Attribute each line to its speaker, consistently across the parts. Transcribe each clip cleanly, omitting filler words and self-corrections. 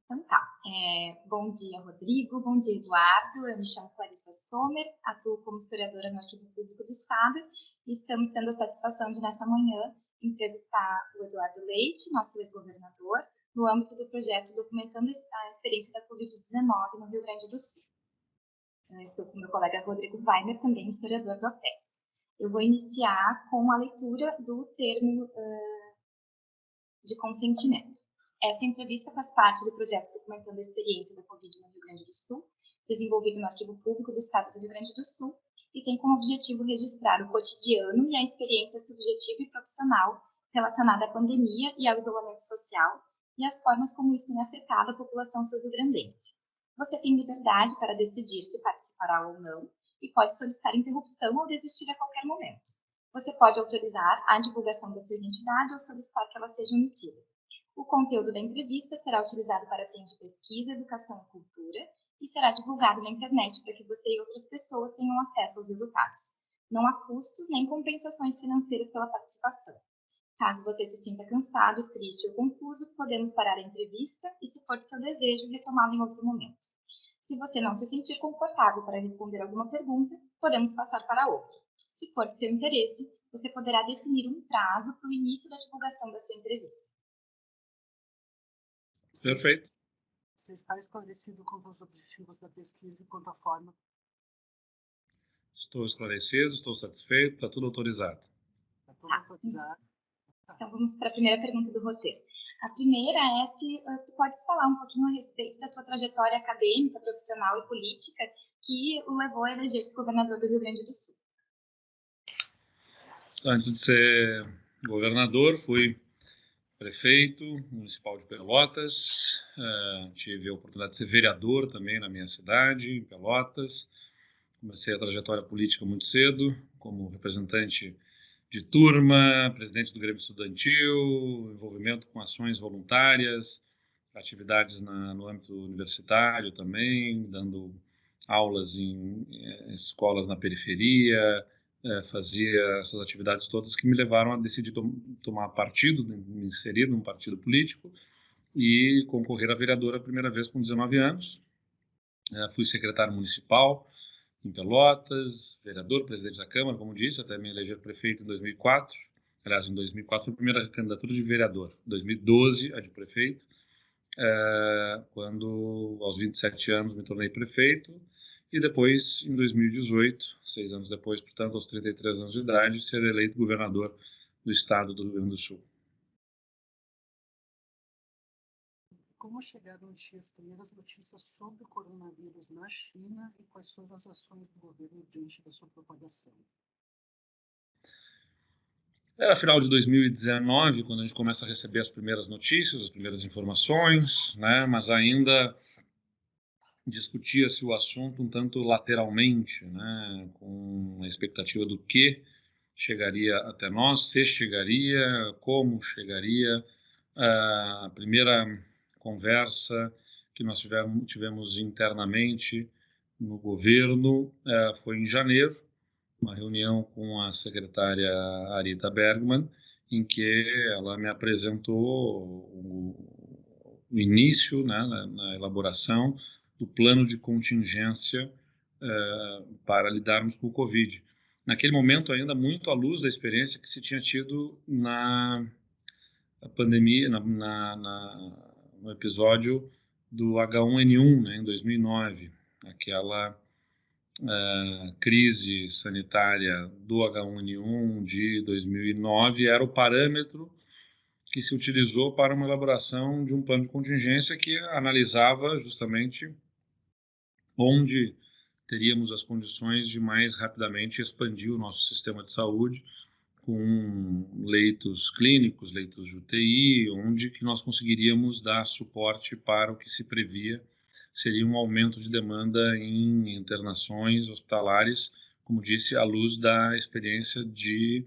Speaker 1: Então tá. Bom dia, Rodrigo. Bom dia, Eduardo. Eu me chamo Clarissa Sommer, atuo como historiadora no Arquivo Público do Estado e estamos tendo a satisfação de, nessa manhã, entrevistar o Eduardo Leite, nosso ex-governador, no âmbito do projeto Documentando a Experiência da Covid-19 no Rio Grande do Sul. Estou com meu colega Rodrigo Weiner, também historiador do APES. Eu vou iniciar com a leitura do termo de consentimento. Esta entrevista faz parte do projeto Documentando a Experiência da Covid no Rio Grande do Sul, desenvolvido no Arquivo Público do Estado do Rio Grande do Sul, e tem como objetivo registrar o cotidiano e a experiência subjetiva e profissional relacionada à pandemia e ao isolamento social e as formas como isso tem afetado a população sul-rio-grandense. Você tem liberdade para decidir se participará ou não e pode solicitar interrupção ou desistir a qualquer momento. Você pode autorizar a divulgação da sua identidade ou solicitar que ela seja omitida. O conteúdo da entrevista será utilizado para fins de pesquisa, educação e cultura e será divulgado na internet para que você e outras pessoas tenham acesso aos resultados. Não há custos nem compensações financeiras pela participação. Caso você se sinta cansado, triste ou confuso, podemos parar a entrevista e, se for de seu desejo, retomá-la em outro momento. Se você não se sentir confortável para responder alguma pergunta, podemos passar para outra. Se for de seu interesse, você poderá definir um prazo para o início da divulgação da sua entrevista.
Speaker 2: Perfeito.
Speaker 3: Você está esclarecido quanto aos objetivos da pesquisa e quanto à forma?
Speaker 2: Estou esclarecido, estou satisfeito, está tudo autorizado.
Speaker 3: Está tudo autorizado.
Speaker 1: Então vamos para a primeira pergunta do roteiro. A primeira é se tu podes falar um pouquinho a respeito da tua trajetória acadêmica, profissional e política que o levou a eleger-se governador do Rio Grande do Sul.
Speaker 2: Antes de ser governador, fui prefeito municipal de Pelotas, tive a oportunidade de ser vereador também na minha cidade, em Pelotas. Comecei a trajetória política muito cedo, como representante de turma, presidente do Grêmio Estudantil, envolvimento com ações voluntárias, atividades no âmbito universitário também, dando aulas em escolas na periferia, fazia essas atividades todas que me levaram a decidir tomar partido, me inserir num partido político e concorrer a vereador a primeira vez com 19 anos. Fui secretário municipal em Pelotas, vereador, presidente da Câmara, como disse, até me eleger prefeito em 2004. Aliás, em 2004 foi a primeira candidatura de vereador, em 2012 a de prefeito, quando aos 27 anos me tornei prefeito, e depois, em 2018, 6 anos depois, portanto, aos 33 anos de idade, ser eleito governador do estado do Rio Grande do Sul.
Speaker 3: Como chegaram as primeiras notícias sobre o coronavírus na China e quais foram as ações do governo diante da sua propagação?
Speaker 2: Era final de 2019, quando a gente começa a receber as primeiras notícias, as primeiras informações, né? Mas ainda discutia-se o assunto um tanto lateralmente, né? Com a expectativa do que chegaria até nós, se chegaria, como chegaria. A primeira conversa que nós tivemos internamente no governo foi em janeiro, uma reunião com a secretária Arita Bergman, em que ela me apresentou o início, né, na elaboração do plano de contingência para lidarmos com o Covid. Naquele momento, ainda muito à luz da experiência que se tinha tido na pandemia, no episódio do H1N1, né, em 2009, aquela crise sanitária do H1N1 de 2009 era o parâmetro que se utilizou para uma elaboração de um plano de contingência que analisava justamente onde teríamos as condições de mais rapidamente expandir o nosso sistema de saúde com leitos clínicos, leitos de UTI, onde que nós conseguiríamos dar suporte para o que se previa seria um aumento de demanda em internações hospitalares, como disse, à luz da experiência de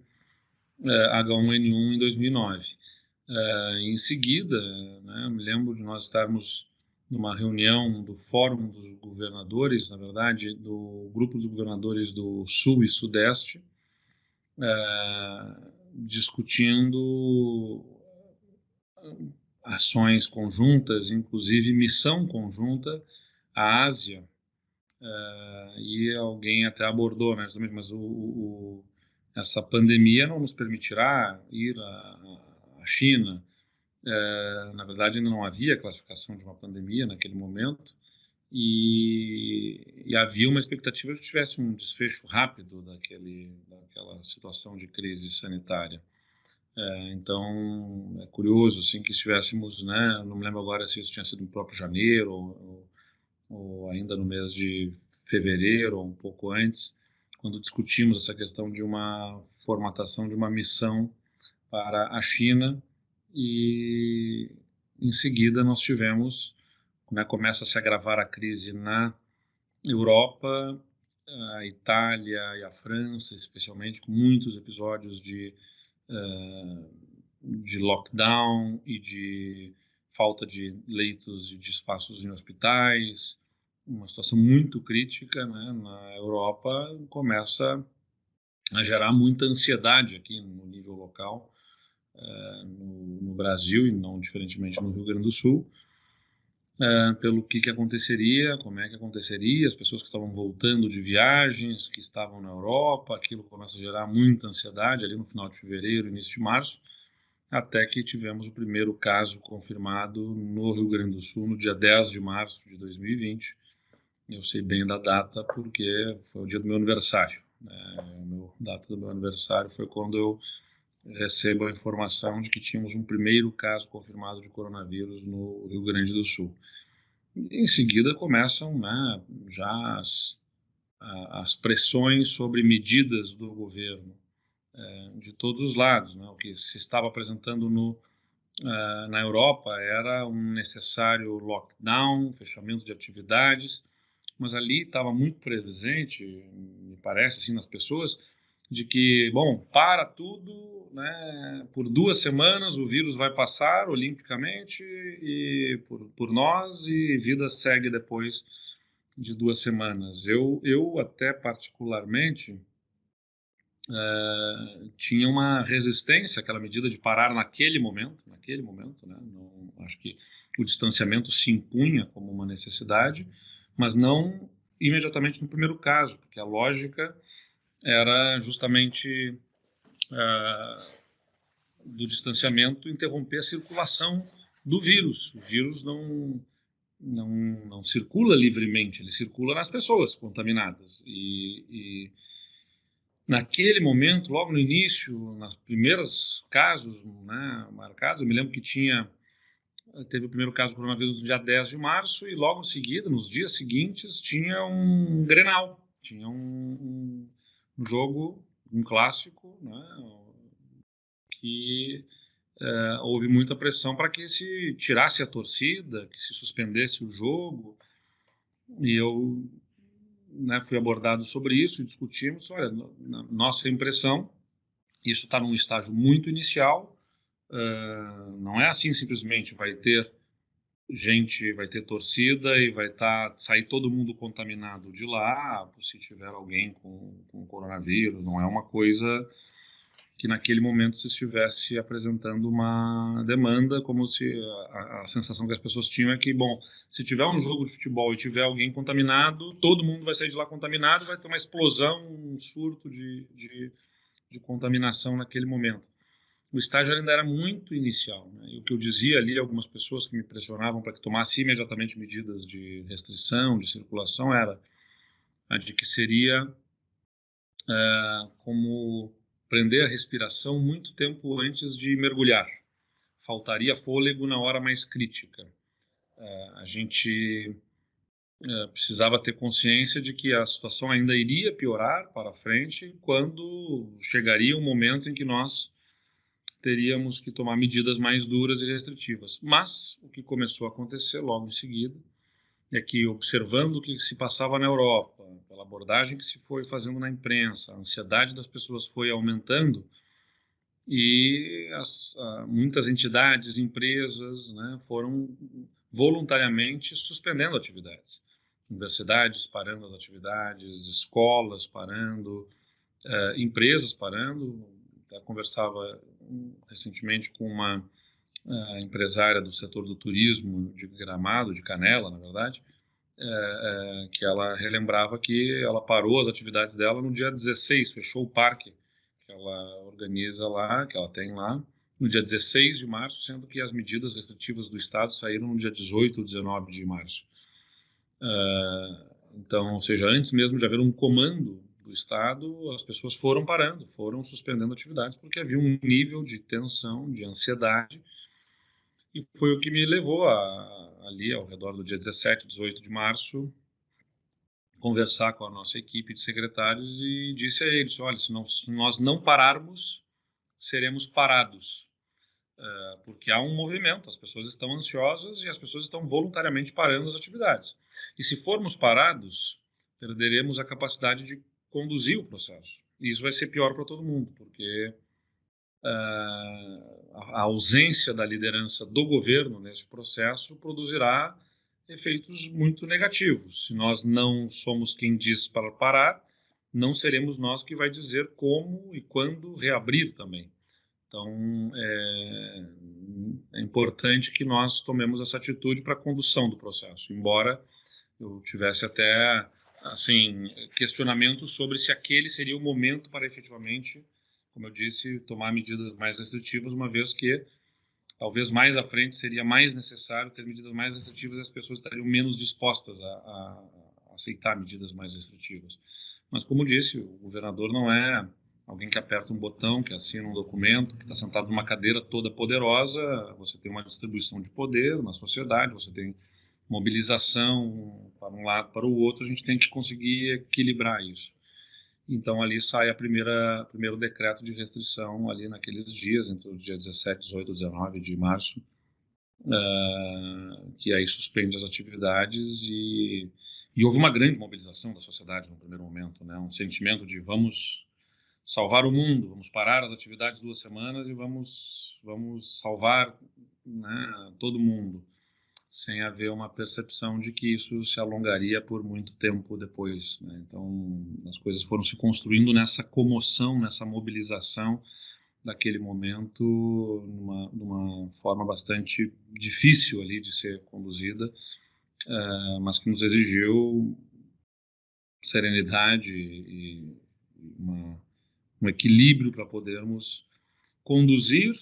Speaker 2: H1N1 em 2009. Em seguida, né, me lembro de nós estarmos numa reunião do Fórum dos Governadores, na verdade, do Grupo dos Governadores do Sul e Sudeste, discutindo ações conjuntas, inclusive missão conjunta à Ásia, e alguém até abordou, né, justamente, mas essa pandemia não nos permitirá ir à China. Na verdade, ainda não havia classificação de uma pandemia naquele momento, e havia uma expectativa de que tivesse um desfecho rápido daquela situação de crise sanitária. Então, é curioso assim, que estivéssemos, né, não me lembro agora se isso tinha sido no próprio janeiro ou ainda no mês de fevereiro ou um pouco antes, quando discutimos essa questão de uma formatação de uma missão para a China, e em seguida nós tivemos, né, começa a se agravar a crise na Europa, a Itália e a França, especialmente, com muitos episódios de lockdown e de falta de leitos e de espaços em hospitais, uma situação muito crítica, né, na Europa, começa a gerar muita ansiedade aqui no nível local, no Brasil, e não diferentemente no Rio Grande do Sul, pelo que aconteceria, como é que aconteceria, as pessoas que estavam voltando de viagens, que estavam na Europa, aquilo começa a gerar muita ansiedade ali no final de fevereiro, início de março, até que tivemos o primeiro caso confirmado no Rio Grande do Sul no dia 10 de março de 2020. Eu sei bem da data porque foi o dia do meu aniversário. A data do meu aniversário foi quando eu recebo a informação de que tínhamos um primeiro caso confirmado de coronavírus no Rio Grande do Sul. E em seguida começam, né, já as pressões sobre medidas do governo, de todos os lados, né? O que se estava apresentando na Europa era um necessário lockdown, fechamento de atividades, mas ali estava muito presente, me parece, assim, nas pessoas, de que, bom, para tudo, né, por 2 semanas o vírus vai passar olimpicamente e por nós, e vida segue depois de 2 semanas. Eu até particularmente tinha uma resistência àquela medida de parar naquele momento, né? Não, acho que o distanciamento se impunha como uma necessidade, mas não imediatamente no primeiro caso, porque a lógica era justamente do distanciamento interromper a circulação do vírus. O vírus não circula livremente, ele circula nas pessoas contaminadas. E naquele momento, logo no início, nos primeiros casos, né, marcados, eu me lembro que teve o primeiro caso do coronavírus no dia 10 de março, e logo em seguida, nos dias seguintes, tinha um Grenal, tinha um jogo, um clássico, né, que houve muita pressão para que se tirasse a torcida, que se suspendesse o jogo, e eu, né, fui abordado sobre isso e discutimos. Olha, na nossa impressão, isso está num estágio muito inicial, não é assim simplesmente vai ter gente, vai ter torcida e vai sair todo mundo contaminado de lá, se tiver alguém com coronavírus. Não é uma coisa que naquele momento se estivesse apresentando uma demanda, como se a sensação que as pessoas tinham é que, bom, se tiver um jogo de futebol e tiver alguém contaminado, todo mundo vai sair de lá contaminado, vai ter uma explosão, um surto de contaminação naquele momento. O estágio ainda era muito inicial, né? E o que eu dizia ali, algumas pessoas que me pressionavam para que tomasse imediatamente medidas de restrição, de circulação, era a de que seria como prender a respiração muito tempo antes de mergulhar. Faltaria fôlego na hora mais crítica. A gente precisava ter consciência de que a situação ainda iria piorar para frente quando chegaria um momento em que nós teríamos que tomar medidas mais duras e restritivas. Mas o que começou a acontecer logo em seguida é que, observando o que se passava na Europa, pela abordagem que se foi fazendo na imprensa, a ansiedade das pessoas foi aumentando, e muitas entidades, empresas, né, foram voluntariamente suspendendo atividades. Universidades parando as atividades, escolas parando, empresas parando. Eu conversava recentemente com uma empresária do setor do turismo de Gramado, de Canela, na verdade, que ela relembrava que ela parou as atividades dela no dia 16, fechou o parque que ela organiza lá, que ela tem lá, no dia 16 de março, sendo que as medidas restritivas do Estado saíram no dia 18 ou 19 de março. Então, ou seja, antes mesmo de haver um comando do Estado, as pessoas foram parando, foram suspendendo atividades, porque havia um nível de tensão, de ansiedade, e foi o que me levou ali, ao redor do dia 17, 18 de março, conversar com a nossa equipe de secretários e disse a eles, olha, se nós não pararmos, seremos parados, porque há um movimento, as pessoas estão ansiosas e as pessoas estão voluntariamente parando as atividades. E se formos parados, perderemos a capacidade de conduzir o processo. E isso vai ser pior para todo mundo, porque a ausência da liderança do governo nesse processo produzirá efeitos muito negativos. Se nós não somos quem diz para parar, não seremos nós que vai dizer como e quando reabrir também. Então, é importante que nós tomemos essa atitude para a condução do processo, embora eu tivesse até assim, questionamentos sobre se aquele seria o momento para efetivamente, como eu disse, tomar medidas mais restritivas, uma vez que talvez mais à frente seria mais necessário ter medidas mais restritivas e as pessoas estariam menos dispostas a aceitar medidas mais restritivas. Mas, como disse, o governador não é alguém que aperta um botão, que assina um documento, que está sentado numa cadeira toda poderosa. Você tem uma distribuição de poder na sociedade, você tem mobilização para um lado, para o outro, a gente tem que conseguir equilibrar isso. Então, ali sai primeiro decreto de restrição ali naqueles dias, entre o dia 17, 18, 19 de março, que aí suspende as atividades e houve uma grande mobilização da sociedade no primeiro momento, né? Um sentimento de vamos salvar o mundo, vamos parar as atividades 2 semanas e vamos salvar, né, todo mundo, sem haver uma percepção de que isso se alongaria por muito tempo depois, né? Então, as coisas foram se construindo nessa comoção, nessa mobilização daquele momento, numa forma bastante difícil ali de ser conduzida, mas que nos exigiu serenidade e um equilíbrio para podermos conduzir,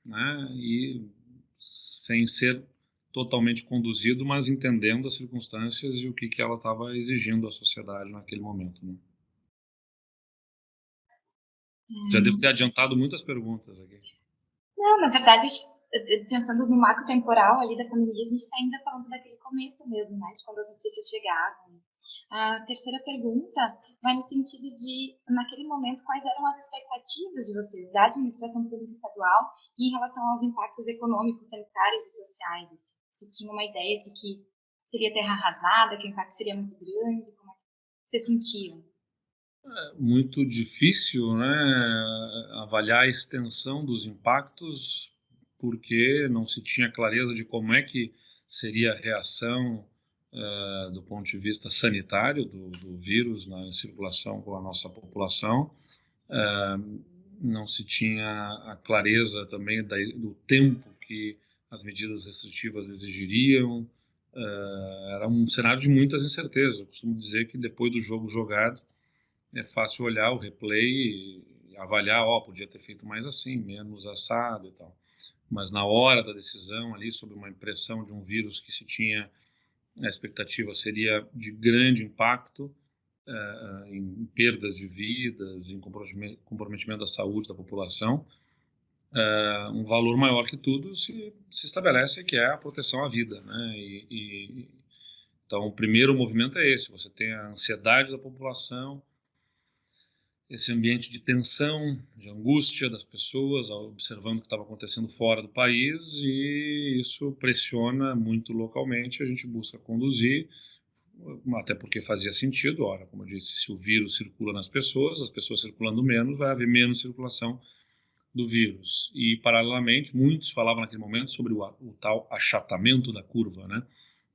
Speaker 2: né, e sem ser totalmente conduzido, mas entendendo as circunstâncias e o que ela estava exigindo à sociedade naquele momento, né? Já devo ter adiantado muitas perguntas aqui.
Speaker 1: Não, na verdade, pensando no marco temporal ali da pandemia, a gente está ainda falando daquele começo mesmo, né, de quando as notícias chegavam. A terceira pergunta vai no sentido de, naquele momento, quais eram as expectativas de vocês, da administração pública estadual, em relação aos impactos econômicos, sanitários e sociais? Assim. Se tinha uma ideia de que seria terra arrasada, que o impacto seria muito grande, como é que vocês sentiam?
Speaker 2: É muito difícil, né, avaliar a extensão dos impactos, porque não se tinha clareza de como é que seria a reação do ponto de vista sanitário do vírus na circulação com a nossa população. Não se tinha a clareza também do tempo que as medidas restritivas exigiriam. Era um cenário de muitas incertezas. Eu costumo dizer que depois do jogo jogado é fácil olhar o replay e avaliar, podia ter feito mais assim, menos assado e tal. Mas na hora da decisão ali, sob uma impressão de um vírus que se tinha, a expectativa seria de grande impacto em perdas de vidas, em comprometimento da saúde da população, um valor maior que tudo se estabelece, que é a proteção à vida, né? Então, o primeiro movimento é esse, você tem a ansiedade da população, esse ambiente de tensão, de angústia das pessoas, observando o que estava acontecendo fora do país, e isso pressiona muito localmente, a gente busca conduzir, até porque fazia sentido, como eu disse, se o vírus circula nas pessoas, as pessoas circulando menos, vai haver menos circulação do vírus. E, paralelamente, muitos falavam naquele momento sobre o tal achatamento da curva, né?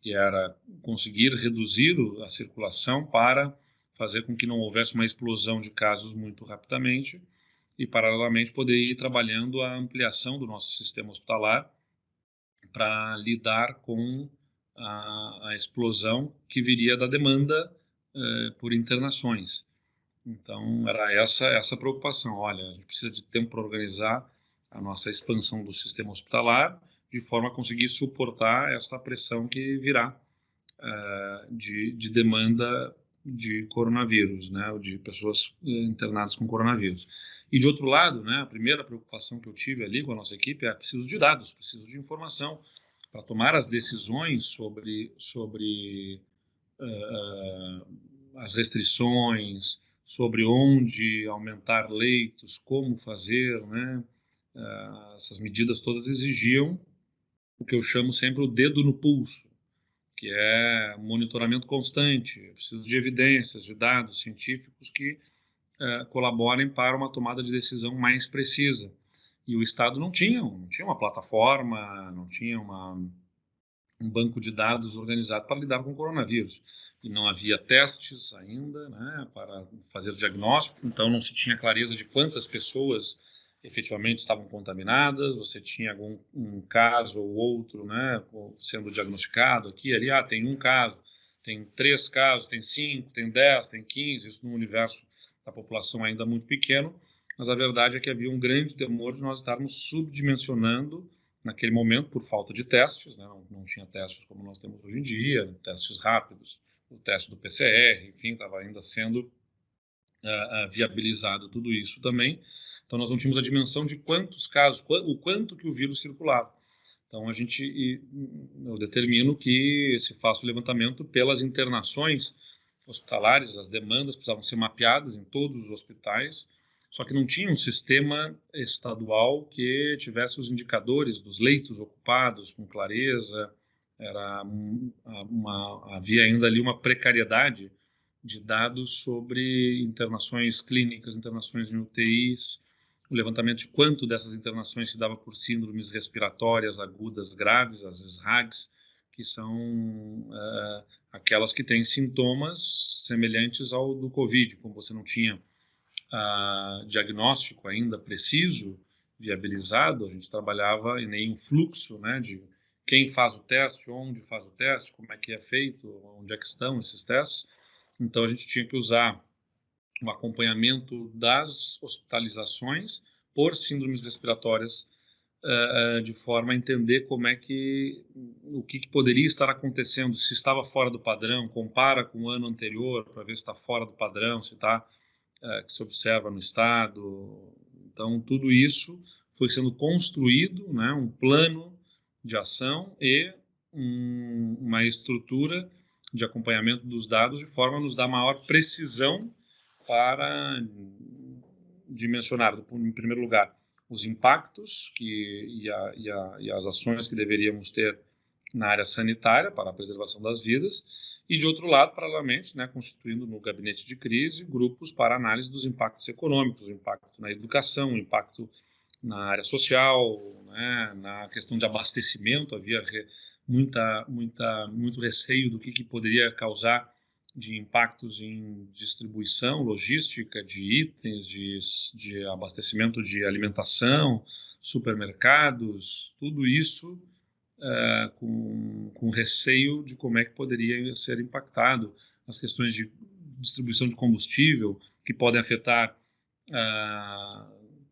Speaker 2: Que era conseguir reduzir a circulação para fazer com que não houvesse uma explosão de casos muito rapidamente e, paralelamente, poder ir trabalhando a ampliação do nosso sistema hospitalar para lidar com a explosão que viria da demanda por internações. Então, era essa preocupação. Olha, a gente precisa de tempo para organizar a nossa expansão do sistema hospitalar, de forma a conseguir suportar essa pressão que virá de demanda de coronavírus, né, ou de pessoas internadas com coronavírus. E, de outro lado, né, a primeira preocupação que eu tive ali com a nossa equipe é preciso de dados, preciso de informação para tomar as decisões sobre as restrições, sobre onde aumentar leitos, como fazer, né? Essas medidas todas exigiam o que eu chamo sempre o dedo no pulso, que é monitoramento constante. Eu preciso de evidências, de dados científicos que colaborem para uma tomada de decisão mais precisa. E o Estado não tinha uma plataforma, não tinha um banco de dados organizado para lidar com o coronavírus. E não havia testes ainda, né, para fazer diagnóstico, então não se tinha clareza de quantas pessoas efetivamente estavam contaminadas. Você tinha um caso ou outro, né, sendo diagnosticado aqui, ali, tem um caso, tem 3 casos, tem 5, tem 10, tem 15, isso num universo da população ainda muito pequeno, mas a verdade é que havia um grande temor de nós estarmos subdimensionando naquele momento por falta de testes, né, não tinha testes como nós temos hoje em dia, testes rápidos, o teste do PCR, enfim, estava ainda sendo viabilizado tudo isso também. Então, nós não tínhamos a dimensão de quantos casos, o quanto que o vírus circulava. Então, eu determino que se faça o levantamento pelas internações hospitalares, as demandas precisavam ser mapeadas em todos os hospitais, só que não tinha um sistema estadual que tivesse os indicadores dos leitos ocupados com clareza. Havia ainda ali uma precariedade de dados sobre internações clínicas, internações em UTIs, o levantamento de quanto dessas internações se dava por síndromes respiratórias agudas graves, as SRAGs, que são aquelas que têm sintomas semelhantes ao do Covid. Como você não tinha diagnóstico ainda preciso, viabilizado, a gente trabalhava em nenhum fluxo, né, de quem faz o teste, onde faz o teste, como é que é feito, onde é que estão esses testes. Então, a gente tinha que usar o acompanhamento das hospitalizações por síndromes respiratórias, de forma a entender o que poderia estar acontecendo, se estava fora do padrão, compara com o ano anterior para ver se está fora do padrão, se está que se observa no estado. Então, tudo isso foi sendo construído, né, um plano de ação e uma estrutura de acompanhamento dos dados, de forma a nos dar maior precisão para dimensionar, em primeiro lugar, os impactos e as ações que deveríamos ter na área sanitária para a preservação das vidas, e, de outro lado, paralelamente, né, constituindo no gabinete de crise grupos para análise dos impactos econômicos, o impacto na educação, o impacto na área social, né, na questão de abastecimento. Havia muito receio do que poderia causar de impactos em distribuição, logística de itens, de abastecimento de alimentação, supermercados, tudo isso com receio de como é que poderia ser impactado. As questões de distribuição de combustível, que podem afetar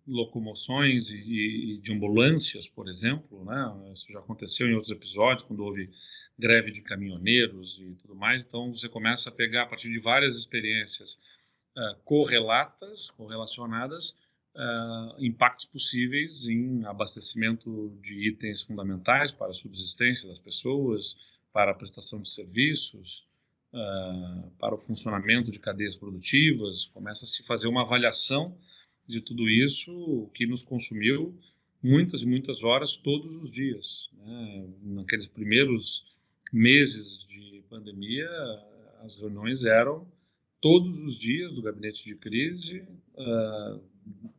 Speaker 2: locomoções e de ambulâncias, por exemplo, né? Isso já aconteceu em outros episódios, quando houve greve de caminhoneiros e tudo mais. Então, você começa a pegar, a partir de várias experiências correlacionadas, impactos possíveis em abastecimento de itens fundamentais para a subsistência das pessoas, para a prestação de serviços, para o funcionamento de cadeias produtivas. Começa a se fazer uma avaliação de tudo isso, o que nos consumiu muitas e muitas horas todos os dias, né? Naqueles primeiros meses de pandemia, as reuniões eram todos os dias do gabinete de crise,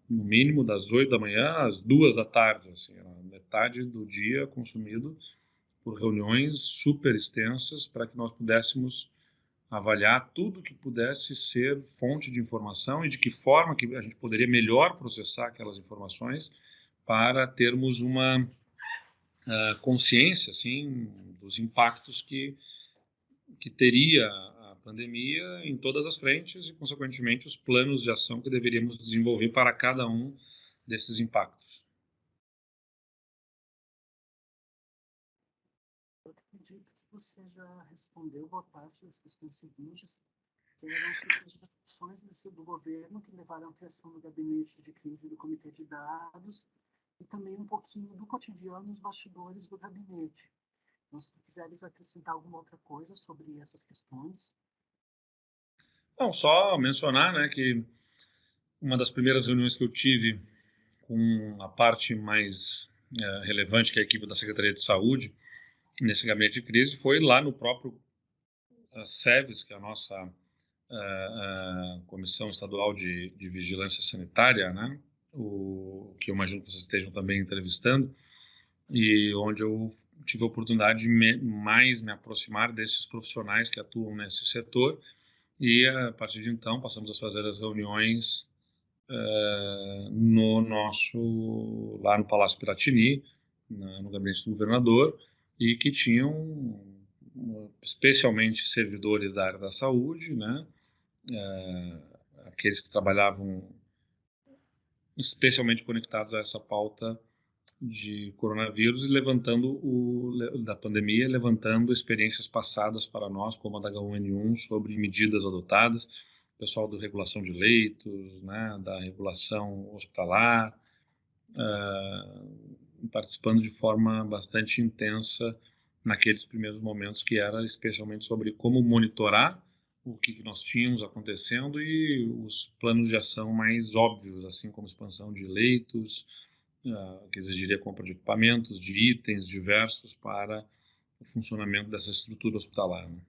Speaker 2: no mínimo das 8 da manhã às 2 da tarde, assim, metade do dia consumido por reuniões super extensas para que nós pudéssemos avaliar tudo que pudesse ser fonte de informação e de que forma que a gente poderia melhor processar aquelas informações para termos uma consciência, assim, dos impactos que teria a pandemia em todas as frentes e, consequentemente, os planos de ação que deveríamos desenvolver para cada um desses impactos.
Speaker 3: Eu acredito que você já respondeu boa parte das questões seguintes, que eram sobre as discussões do governo que levaram à criação do gabinete de crise do Comitê de Dados e também um pouquinho do cotidiano, os bastidores do gabinete. Então, se tu quiseres acrescentar alguma outra coisa sobre essas questões.
Speaker 2: Não, só mencionar, né, que uma das primeiras reuniões que eu tive com a parte mais relevante, que é a equipe da Secretaria de Saúde, nesse gabinete de crise, foi lá no próprio SEVES, que é a nossa Comissão Estadual de Vigilância Sanitária, né, que eu imagino que vocês estejam também entrevistando, e onde eu tive a oportunidade de mais me aproximar desses profissionais que atuam nesse setor, e a partir de então passamos a fazer as reuniões lá no Palácio Piratini, no gabinete do governador, e que tinham especialmente servidores da área da saúde, né, aqueles que trabalhavam especialmente conectados a essa pauta de coronavírus e da pandemia, levantando experiências passadas para nós, como a da H1N1, sobre medidas adotadas, pessoal da regulação de leitos, né, da regulação hospitalar, participando de forma bastante intensa naqueles primeiros momentos, que era especialmente sobre como monitorar o que nós tínhamos acontecendo e os planos de ação mais óbvios, assim como expansão de leitos, que exigiria compra de equipamentos, de itens diversos para o funcionamento dessa estrutura hospitalar. Né?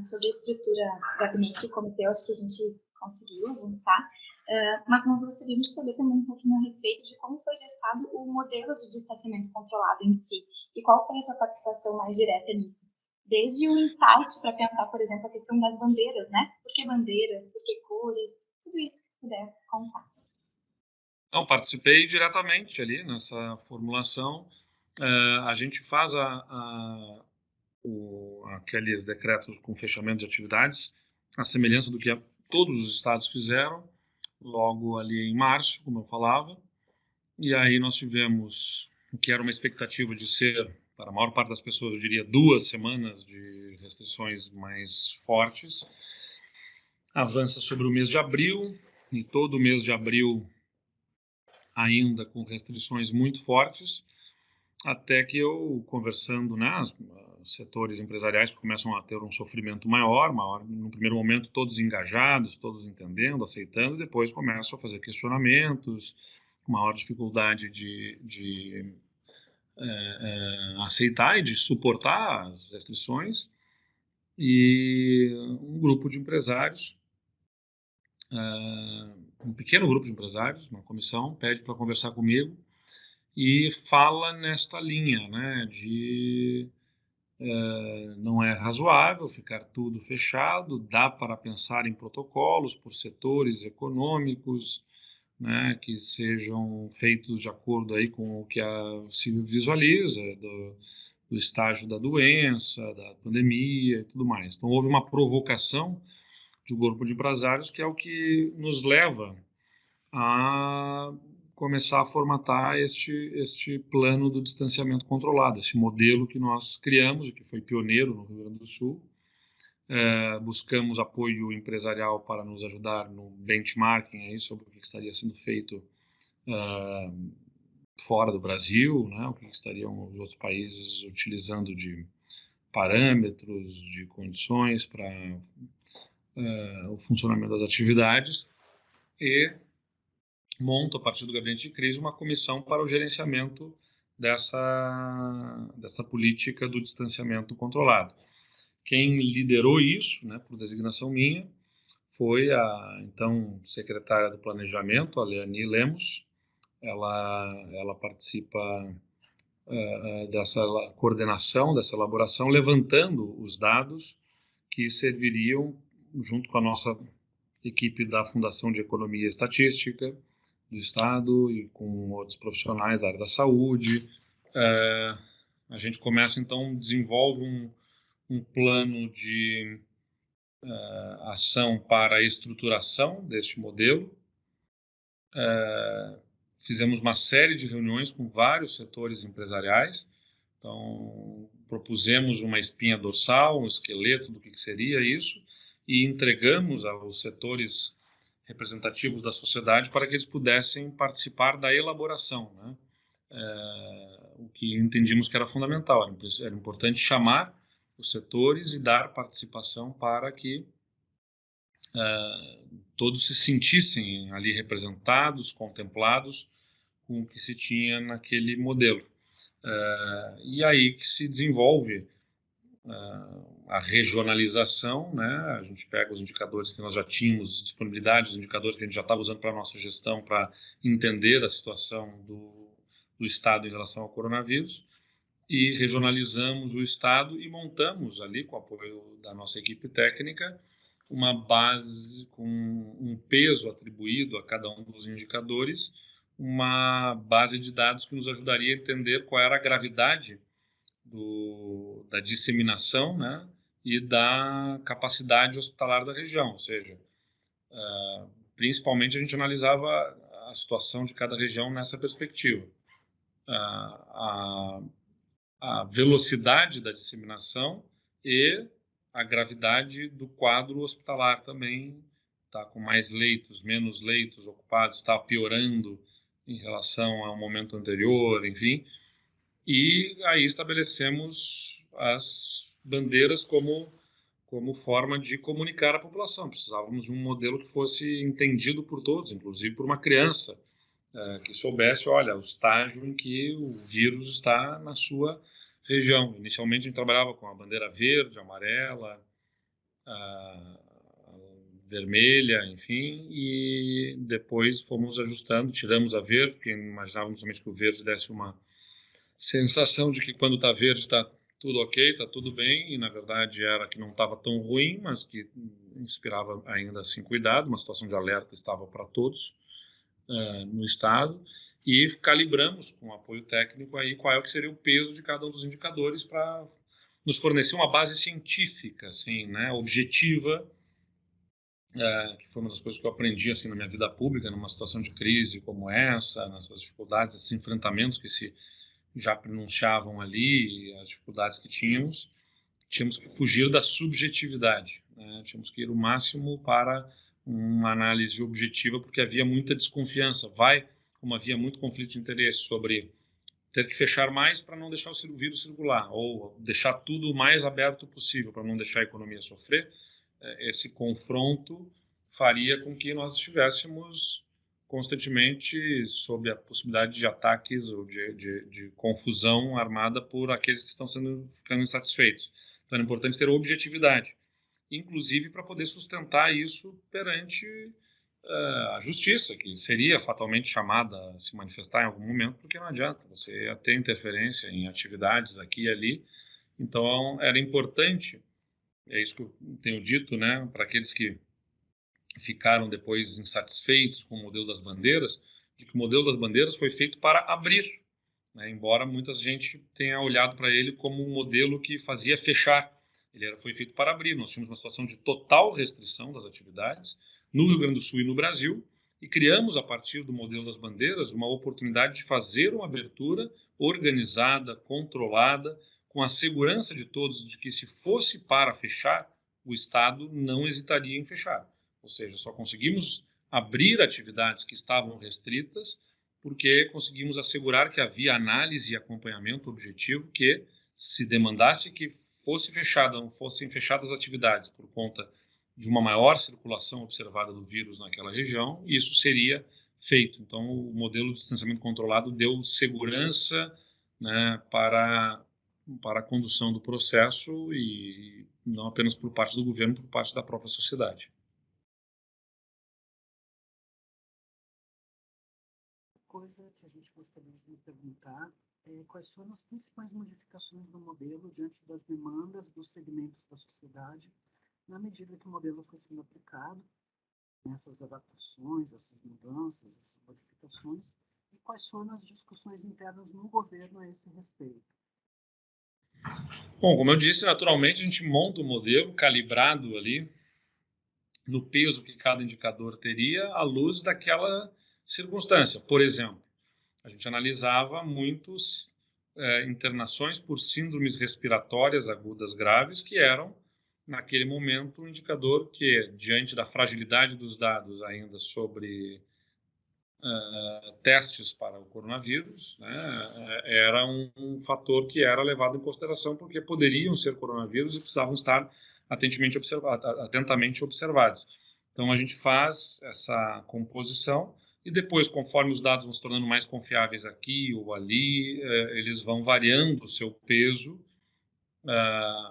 Speaker 1: Sobre a estrutura do gabinete e comitê, eu acho que a gente conseguiu avançar, mas nós gostaríamos de saber também um pouquinho a respeito de como foi gestado o modelo de distanciamento controlado em si e qual foi a tua participação mais direta nisso. Desde o insight para pensar, por exemplo, a questão das bandeiras, né? Por que bandeiras, por que cores, tudo isso que tu puder contar.
Speaker 2: Não, participei diretamente ali nessa formulação. A gente faz aqueles decretos com fechamento de atividades, a semelhança do que todos os estados fizeram, logo ali em março, como eu falava. E aí nós tivemos o que era uma expectativa de ser, para a maior parte das pessoas, eu diria, 2 semanas de restrições mais fortes. Avança sobre o mês de abril, e todo o mês de abril ainda com restrições muito fortes, até que eu, conversando, né, os setores empresariais começam a ter um sofrimento maior, no primeiro momento todos engajados, todos entendendo, aceitando, e depois começam a fazer questionamentos, com maior dificuldade de aceitar e de suportar as restrições, e um grupo de empresários, um pequeno grupo de empresários, uma comissão, pede para conversar comigo e fala nesta linha, né, de não é razoável ficar tudo fechado, dá para pensar em protocolos por setores econômicos, né, que sejam feitos de acordo aí com o que se visualiza do estágio da doença, da pandemia e tudo mais. Então houve uma provocação de um grupo de empresários que é o que nos leva a começar a formatar este plano do distanciamento controlado, esse modelo que nós criamos e que foi pioneiro no Rio Grande do Sul. Buscamos apoio empresarial para nos ajudar no benchmarking aí sobre o que estaria sendo feito fora do Brasil, né, o que estariam os outros países utilizando de parâmetros, de condições para o funcionamento das atividades, e monta, a partir do gabinete de crise, uma comissão para o gerenciamento dessa política do distanciamento controlado. Quem liderou isso, né, por designação minha, foi a então secretária do Planejamento, a Leani Lemos. Ela participa dessa coordenação, dessa elaboração, levantando os dados que serviriam, junto com a nossa equipe da Fundação de Economia e Estatística, do Estado e com outros profissionais da área da saúde. A gente começa, então, desenvolve um plano de ação para a estruturação deste modelo. Fizemos uma série de reuniões com vários setores empresariais. Então, propusemos uma espinha dorsal, um esqueleto do que seria isso, e entregamos aos setores representativos da sociedade para que eles pudessem participar da elaboração, né? O que entendimos que era fundamental. Era importante chamar os setores e dar participação para que todos se sentissem ali representados, contemplados com o que se tinha naquele modelo. E aí que se desenvolve a regionalização, né? A gente pega os indicadores que nós já tínhamos, disponibilidade, os indicadores que a gente já estava usando para a nossa gestão para entender a situação do Estado em relação ao coronavírus, e regionalizamos o Estado e montamos ali, com o apoio da nossa equipe técnica, uma base com um peso atribuído a cada um dos indicadores, uma base de dados que nos ajudaria a entender qual era a gravidade da disseminação, né, e da capacidade hospitalar da região, ou seja, principalmente a gente analisava a situação de cada região nessa perspectiva. A velocidade da disseminação e a gravidade do quadro hospitalar também, está com mais leitos, menos leitos ocupados, está piorando em relação ao momento anterior, enfim. E aí estabelecemos as bandeiras como forma de comunicar à população. Precisávamos de um modelo que fosse entendido por todos, inclusive por uma criança, que soubesse, olha, o estágio em que o vírus está na sua região. Inicialmente a gente trabalhava com a bandeira verde, amarela, vermelha, enfim, e depois fomos ajustando, tiramos a verde, porque imaginávamos somente que o verde desse uma sensação de que quando está verde está tudo ok, está tudo bem, e na verdade era que não estava tão ruim, mas que inspirava ainda assim cuidado, uma situação de alerta estava para todos no Estado, e calibramos com apoio técnico aí qual é o que seria o peso de cada um dos indicadores para nos fornecer uma base científica, assim, né, objetiva, que foi uma das coisas que eu aprendi assim na minha vida pública, numa situação de crise como essa, nessas dificuldades, esses enfrentamentos que se já pronunciavam ali, as dificuldades que tínhamos que fugir da subjetividade, né? Tínhamos que ir o máximo para uma análise objetiva, porque havia muita desconfiança. Como havia muito conflito de interesse sobre ter que fechar mais para não deixar o vírus circular, ou deixar tudo o mais aberto possível para não deixar a economia sofrer, esse confronto faria com que nós estivéssemos constantemente sob a possibilidade de ataques ou de confusão armada por aqueles que estão ficando insatisfeitos. Então é importante ter objetividade, inclusive para poder sustentar isso perante a justiça, que seria fatalmente chamada a se manifestar em algum momento, porque não adianta, você ia ter interferência em atividades aqui e ali. Então era importante, é isso que eu tenho dito, né, para aqueles que ficaram depois insatisfeitos com o modelo das bandeiras, de que o modelo das bandeiras foi feito para abrir, né? Embora muita gente tenha olhado para ele como um modelo que fazia fechar. Foi feito para abrir. Nós tínhamos uma situação de total restrição das atividades no Rio Grande do Sul e no Brasil, e criamos, a partir do modelo das bandeiras, uma oportunidade de fazer uma abertura organizada, controlada, com a segurança de todos de que, se fosse para fechar, o Estado não hesitaria em fechar. Ou seja, só conseguimos abrir atividades que estavam restritas porque conseguimos assegurar que havia análise e acompanhamento objetivo, que, se demandasse que fossem fechadas atividades por conta de uma maior circulação observada do vírus naquela região, isso seria feito. Então, o modelo de distanciamento controlado deu segurança, né, para a condução do processo, e não apenas por parte do governo, por parte da própria sociedade.
Speaker 3: Coisa que a gente gostaria de lhe perguntar é quais foram as principais modificações do modelo diante das demandas dos segmentos da sociedade, na medida que o modelo foi sendo aplicado, nessas adaptações, essas mudanças, essas modificações, e quais foram as discussões internas no governo a esse respeito?
Speaker 2: Bom, como eu disse, naturalmente a gente monta um modelo calibrado ali no peso que cada indicador teria à luz daquela circunstância. Por exemplo, a gente analisava muitos internações por síndromes respiratórias agudas graves, que eram, naquele momento, um indicador que, diante da fragilidade dos dados ainda sobre testes para o coronavírus, né, era um fator que era levado em consideração porque poderiam ser coronavírus e precisavam estar atentamente observados. Então, a gente faz essa composição e depois, conforme os dados vão se tornando mais confiáveis aqui ou ali, eles vão variando o seu peso,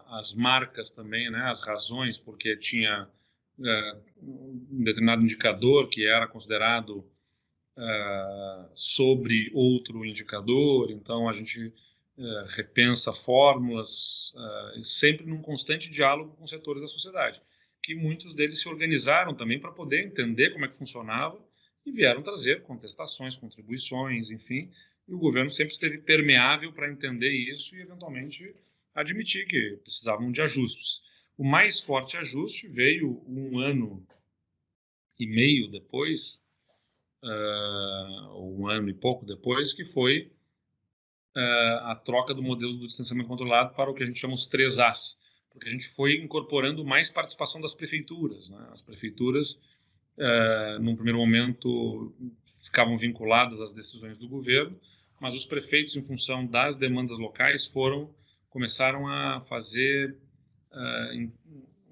Speaker 2: as marcas também, né, as razões, porque tinha um determinado indicador que era considerado sobre outro indicador, então a gente repensa fórmulas, sempre num constante diálogo com setores da sociedade, que muitos deles se organizaram também para poder entender como é que funcionava e vieram trazer contestações, contribuições, enfim, e o governo sempre esteve permeável para entender isso e, eventualmente, admitir que precisavam de ajustes. O mais forte ajuste veio 1 ano e meio depois, ou 1 ano e pouco depois, que foi a troca do modelo do distanciamento controlado para o que a gente chama os 3As, porque a gente foi incorporando mais participação das prefeituras, né? As prefeituras, num primeiro momento, ficavam vinculadas às decisões do governo, mas os prefeitos, em função das demandas locais, começaram a fazer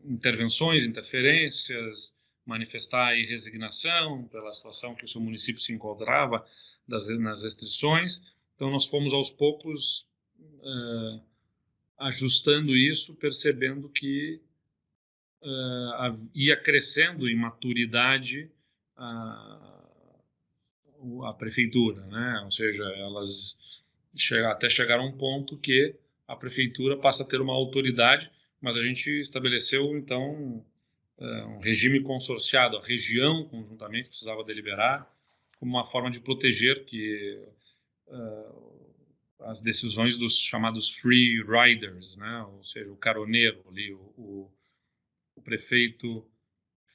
Speaker 2: intervenções, interferências, manifestar aí resignação pela situação que o seu município se encontrava nas restrições. Então, nós fomos aos poucos ajustando isso, percebendo que ia crescendo em maturidade a prefeitura, né? Ou seja, elas até chegaram a um ponto que a prefeitura passa a ter uma autoridade, mas a gente estabeleceu, então, um regime consorciado, a região conjuntamente precisava deliberar, como uma forma de proteger que as decisões dos chamados free riders, né? Ou seja, o caroneiro ali, o prefeito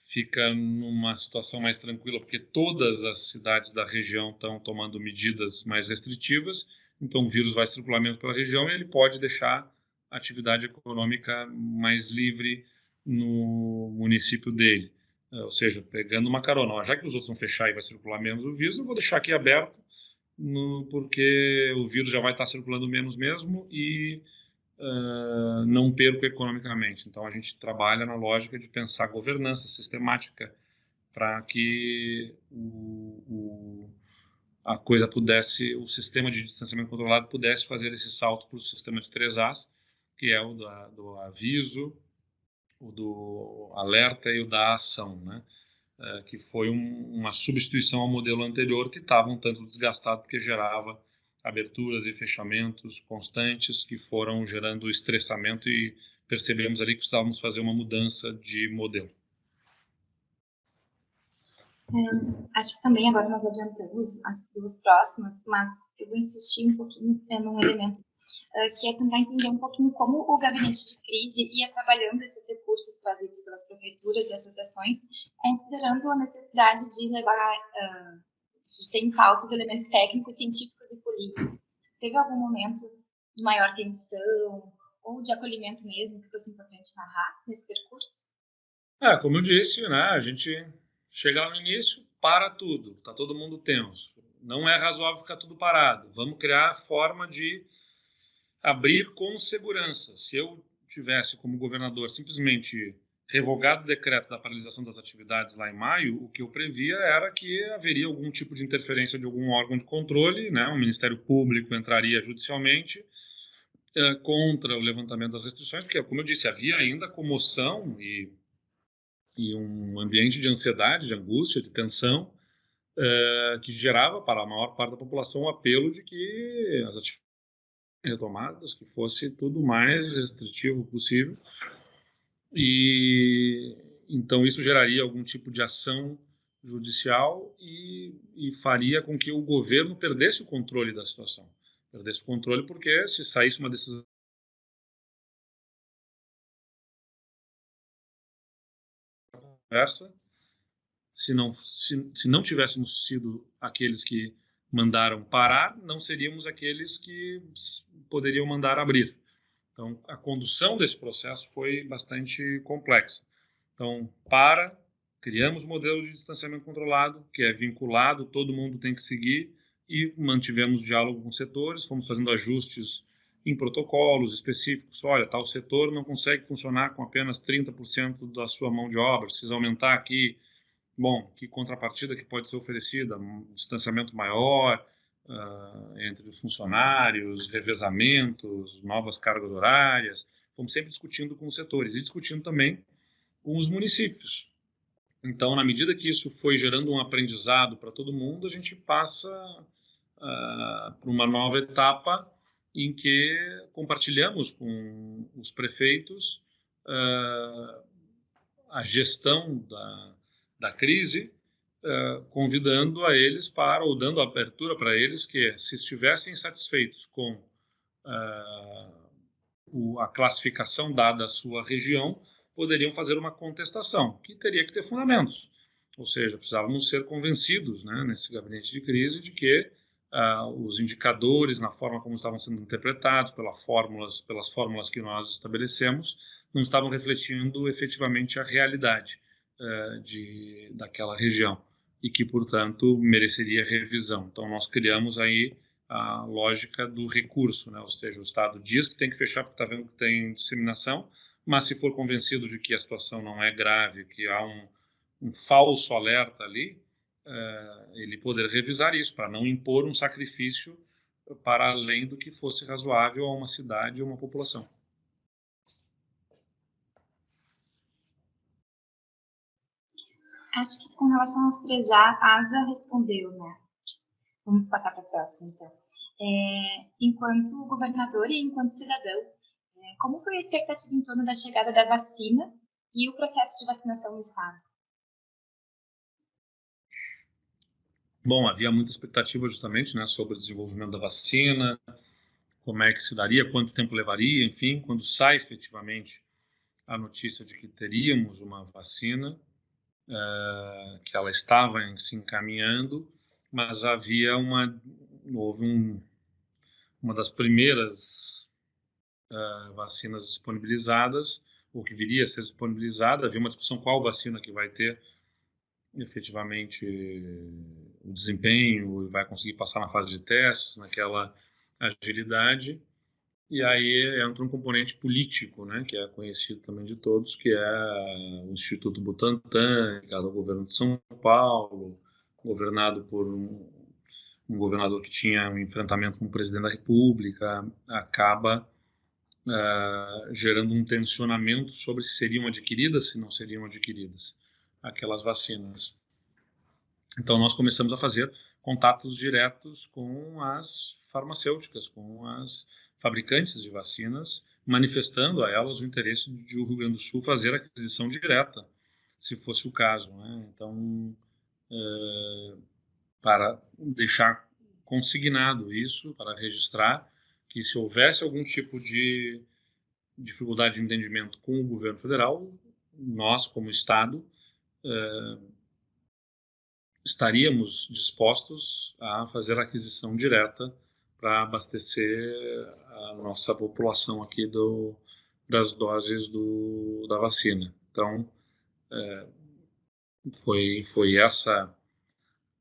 Speaker 2: fica numa situação mais tranquila porque todas as cidades da região estão tomando medidas mais restritivas, então o vírus vai circular menos pela região e ele pode deixar a atividade econômica mais livre no município dele. Ou seja, pegando uma carona, já que os outros vão fechar e vai circular menos o vírus, eu vou deixar aqui aberto porque o vírus já vai estar circulando menos mesmo e não perco economicamente. Então, a gente trabalha na lógica de pensar governança sistemática para que a coisa pudesse, o sistema de distanciamento controlado pudesse fazer esse salto para o sistema de 3As, que é o do aviso, o do alerta e o da ação, né? Que foi uma substituição ao modelo anterior que estava um tanto desgastado porque gerava aberturas e fechamentos constantes que foram gerando estressamento e percebemos ali que precisávamos fazer uma mudança de modelo.
Speaker 1: Acho que também agora nós adiantamos as 2 próximas, mas eu vou insistir um pouquinho num elemento que é tentar entender um pouquinho como o gabinete de crise ia trabalhando esses recursos trazidos pelas prefeituras e associações, considerando a necessidade de levar, de ter em pauta os elementos técnicos, científicos e políticos. Teve algum momento de maior tensão ou de acolhimento mesmo que fosse importante narrar nesse percurso?
Speaker 2: Como eu disse, né, a gente chega lá no início, para tudo, está todo mundo tenso. Não é razoável ficar tudo parado. Vamos criar forma de abrir com segurança. Se eu tivesse, como governador, simplesmente revogado o decreto da paralisação das atividades lá em maio, o que eu previa era que haveria algum tipo de interferência de algum órgão de controle, né? O Ministério Público entraria judicialmente contra o levantamento das restrições, porque, como eu disse, havia ainda comoção e um ambiente de ansiedade, de angústia, de tensão, que gerava para a maior parte da população o apelo de que as atividades retomadas, que fosse tudo mais restritivo possível. E Então, isso geraria algum tipo de ação judicial e faria com que o governo perdesse o controle da situação. Perdesse o controle porque, se saísse uma decisão conversa, se não tivéssemos sido aqueles que mandaram parar, não seríamos aqueles que poderiam mandar abrir. Então, a condução desse processo foi bastante complexa. Então, criamos um modelo de distanciamento controlado, que é vinculado, todo mundo tem que seguir, e mantivemos diálogo com setores, fomos fazendo ajustes em protocolos específicos. Olha, tal setor não consegue funcionar com apenas 30% da sua mão de obra, precisa aumentar aqui. Bom, que contrapartida que pode ser oferecida? Um distanciamento maior entre os funcionários, revezamentos, novas cargas horárias. Fomos sempre discutindo com os setores e discutindo também com os municípios. Então, na medida que isso foi gerando um aprendizado para todo mundo, a gente passa para uma nova etapa em que compartilhamos com os prefeitos a gestão da crise, convidando a eles ou dando abertura para eles que, se estivessem satisfeitos com a classificação dada à sua região, poderiam fazer uma contestação, que teria que ter fundamentos. Ou seja, precisávamos ser convencidos, né, nesse gabinete de crise, de que os indicadores, na forma como estavam sendo interpretados, pelas fórmulas que nós estabelecemos, não estavam refletindo efetivamente a realidade daquela região e que, portanto, mereceria revisão. Então, nós criamos aí a lógica do recurso, né? Ou seja, o Estado diz que tem que fechar porque está vendo que tem disseminação, mas se for convencido de que a situação não é grave, que há um falso alerta ali, ele poder revisar isso, para não impor um sacrifício para além do que fosse razoável a uma cidade ou uma população.
Speaker 1: Acho que com relação aos 3A, a Asa já respondeu, né? Vamos passar para a próxima, então. Enquanto governador e enquanto cidadão, como foi a expectativa em torno da chegada da vacina e o processo de vacinação no Estado?
Speaker 2: Bom, havia muita expectativa justamente, né, sobre o desenvolvimento da vacina, como é que se daria, quanto tempo levaria, enfim. Quando sai efetivamente a notícia de que teríamos uma vacina, que ela estava se encaminhando, mas houve uma das primeiras vacinas disponibilizadas, ou que viria a ser disponibilizada. Havia uma discussão qual vacina que vai ter efetivamente o desempenho e vai conseguir passar na fase de testes, naquela agilidade. E aí entra um componente político, né, que é conhecido também de todos, que é o Instituto Butantan, ligado ao governo de São Paulo, governado por um governador que tinha um enfrentamento com o presidente da República, acaba gerando um tensionamento sobre se seriam adquiridas, se não seriam adquiridas aquelas vacinas. Então nós começamos a fazer contatos diretos com as farmacêuticas, com as fabricantes de vacinas, manifestando a elas o interesse de o Rio Grande do Sul fazer a aquisição direta, se fosse o caso, né? Então, para deixar consignado isso, para registrar que, se houvesse algum tipo de dificuldade de entendimento com o governo federal, nós, como Estado, estaríamos dispostos a fazer a aquisição direta para abastecer a nossa população aqui das doses da vacina. Então, foi essa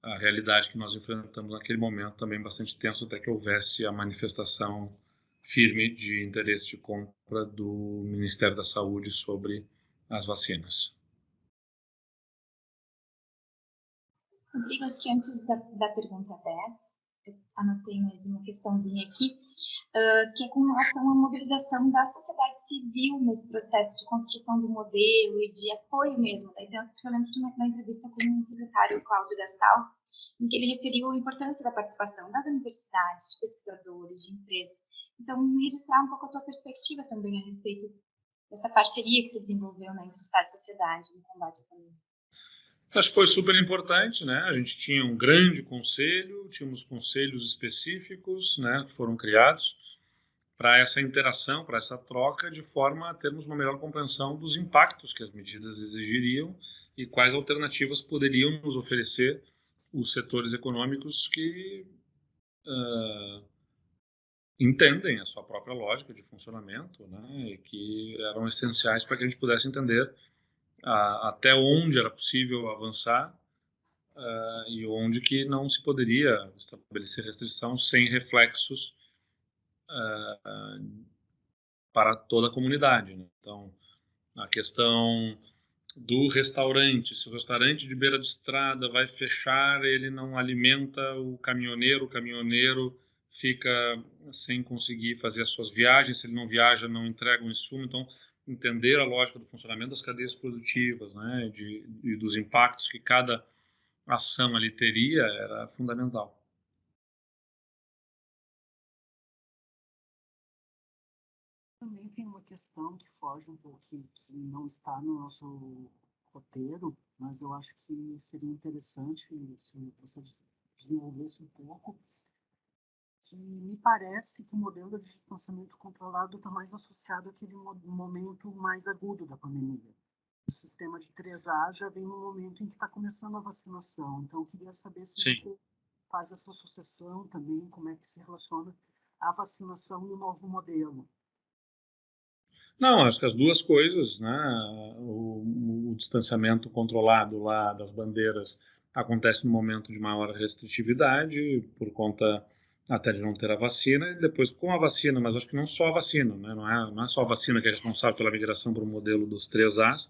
Speaker 2: a realidade que nós enfrentamos naquele momento, também bastante tenso, até que houvesse a manifestação firme de interesse de compra do Ministério da Saúde sobre as vacinas.
Speaker 1: Rodrigo, acho que antes da pergunta 10, eu anotei mais uma questãozinha aqui, que é com relação à mobilização da sociedade civil nesse processo de construção do modelo e de apoio mesmo. Eu lembro da entrevista com o secretário Cláudio Gastal, em que ele referiu a importância da participação das universidades, de pesquisadores, de empresas. Então, registrar um pouco a tua perspectiva também a respeito dessa parceria que se desenvolveu, né, entre Estado e sociedade no combate à pandemia?
Speaker 2: Acho que foi super importante, né? A gente tinha um grande conselho, tínhamos conselhos específicos, né, que foram criados para essa interação, para essa troca, de forma a termos uma melhor compreensão dos impactos que as medidas exigiriam e quais alternativas poderiam nos oferecer os setores econômicos que entendem a sua própria lógica de funcionamento, né, e que eram essenciais para que a gente pudesse entender até onde era possível avançar e onde que não se poderia estabelecer restrição sem reflexos para toda a comunidade, né? Então, a questão do restaurante, se o restaurante de beira de estrada vai fechar, ele não alimenta o caminhoneiro fica sem conseguir fazer as suas viagens, se ele não viaja, não entrega um insumo. Então, entender a lógica do funcionamento das cadeias produtivas, né, e dos impactos que cada ação ali teria, era fundamental.
Speaker 3: Também tem uma questão que foge um pouco, que não está no nosso roteiro, mas eu acho que seria interessante se você desenvolvesse um pouco, que me parece que o modelo de distanciamento controlado está mais associado àquele momento mais agudo da pandemia. O sistema de 3A já vem no momento em que está começando a vacinação. Então, eu queria saber se
Speaker 2: Sim.
Speaker 3: você faz essa associação também, como é que se relaciona a vacinação e o novo modelo.
Speaker 2: Não, acho que as duas coisas, né? O distanciamento controlado lá das bandeiras acontece no momento de maior restritividade, por conta até de não ter a vacina, e depois com a vacina, mas acho que não só a vacina, né? Não é só a vacina que é responsável pela migração para o modelo dos 3As.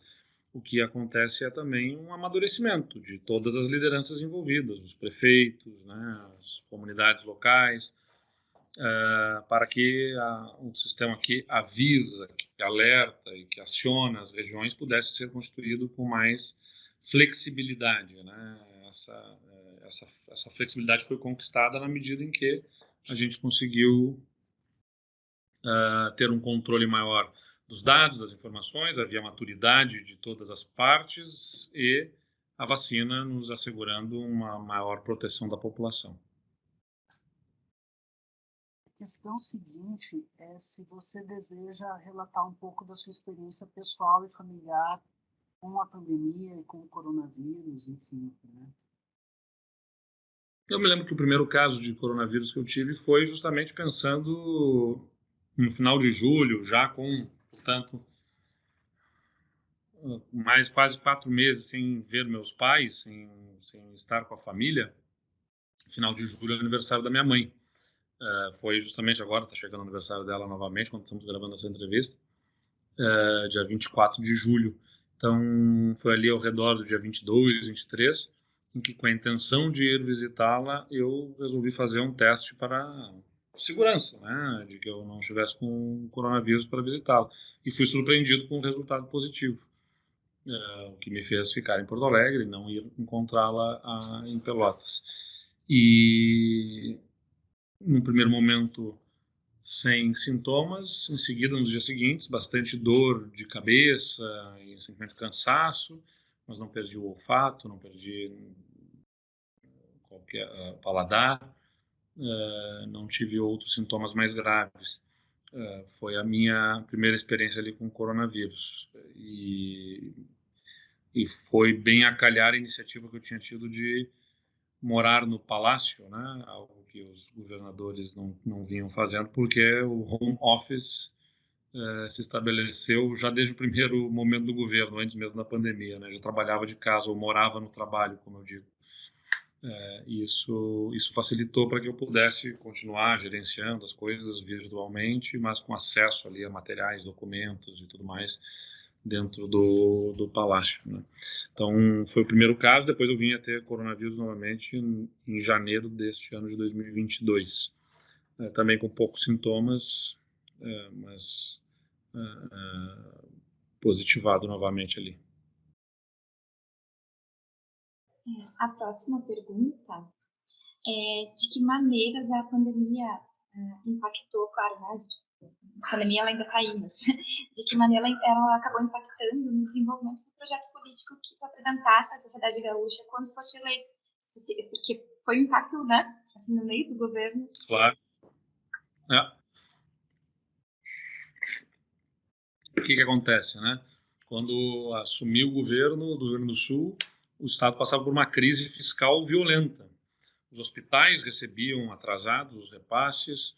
Speaker 2: O que acontece é também um amadurecimento de todas as lideranças envolvidas, os prefeitos, né? As comunidades locais, para que um sistema que avisa, que alerta e que aciona as regiões pudesse ser constituído com mais flexibilidade, né? Essa flexibilidade foi conquistada na medida em que a gente conseguiu ter um controle maior dos dados, das informações, havia maturidade de todas as partes e a vacina nos assegurando uma maior proteção da população.
Speaker 3: A questão seguinte é se você deseja relatar um pouco da sua experiência pessoal e familiar com a pandemia e com o coronavírus, enfim, né?
Speaker 2: Eu me lembro que o primeiro caso de coronavírus que eu tive foi justamente pensando no final de julho, já com, portanto, mais quase 4 meses sem ver meus pais, sem estar com a família. Final de julho é o aniversário da minha mãe. Foi justamente agora, está chegando o aniversário dela novamente, quando estamos gravando essa entrevista, dia 24 de julho. Então, foi ali ao redor do dia 22, 23, em que, com a intenção de ir visitá-la, eu resolvi fazer um teste para segurança, né, de que eu não estivesse com coronavírus para visitá-la. E fui surpreendido com um resultado positivo, o que me fez ficar em Porto Alegre e não ir encontrá-la em Pelotas. E, no primeiro momento, sem sintomas, em seguida, nos dias seguintes, bastante dor de cabeça e simplesmente cansaço, mas não perdi o olfato, não perdi qualquer paladar, não tive outros sintomas mais graves. Foi a minha primeira experiência ali com coronavírus e foi bem a calhar a iniciativa que eu tinha tido de morar no palácio, né? Algo que os governadores não vinham fazendo, porque o home office se estabeleceu já desde o primeiro momento do governo, antes mesmo da pandemia, né? Já trabalhava de casa ou morava no trabalho, como eu digo. Isso facilitou para que eu pudesse continuar gerenciando as coisas virtualmente, mas com acesso ali a materiais, documentos e tudo mais dentro do palácio, né? Então, foi o primeiro caso. Depois eu vim a ter coronavírus novamente em janeiro deste ano de 2022. Também com poucos sintomas, mas positivado novamente ali.
Speaker 1: A próxima pergunta é de que maneiras a pandemia impactou, claro, né, a gente a pandemia ela ainda está aí, mas de que maneira ela acabou impactando no desenvolvimento do projeto político que tu apresentaste à sociedade gaúcha quando foste eleito? Porque foi um impacto, né, assim, no meio do governo.
Speaker 2: Claro. O que acontece, né? Quando assumiu o governo do Rio Grande do Sul, o Estado passava por uma crise fiscal violenta. Os hospitais recebiam atrasados os repasses,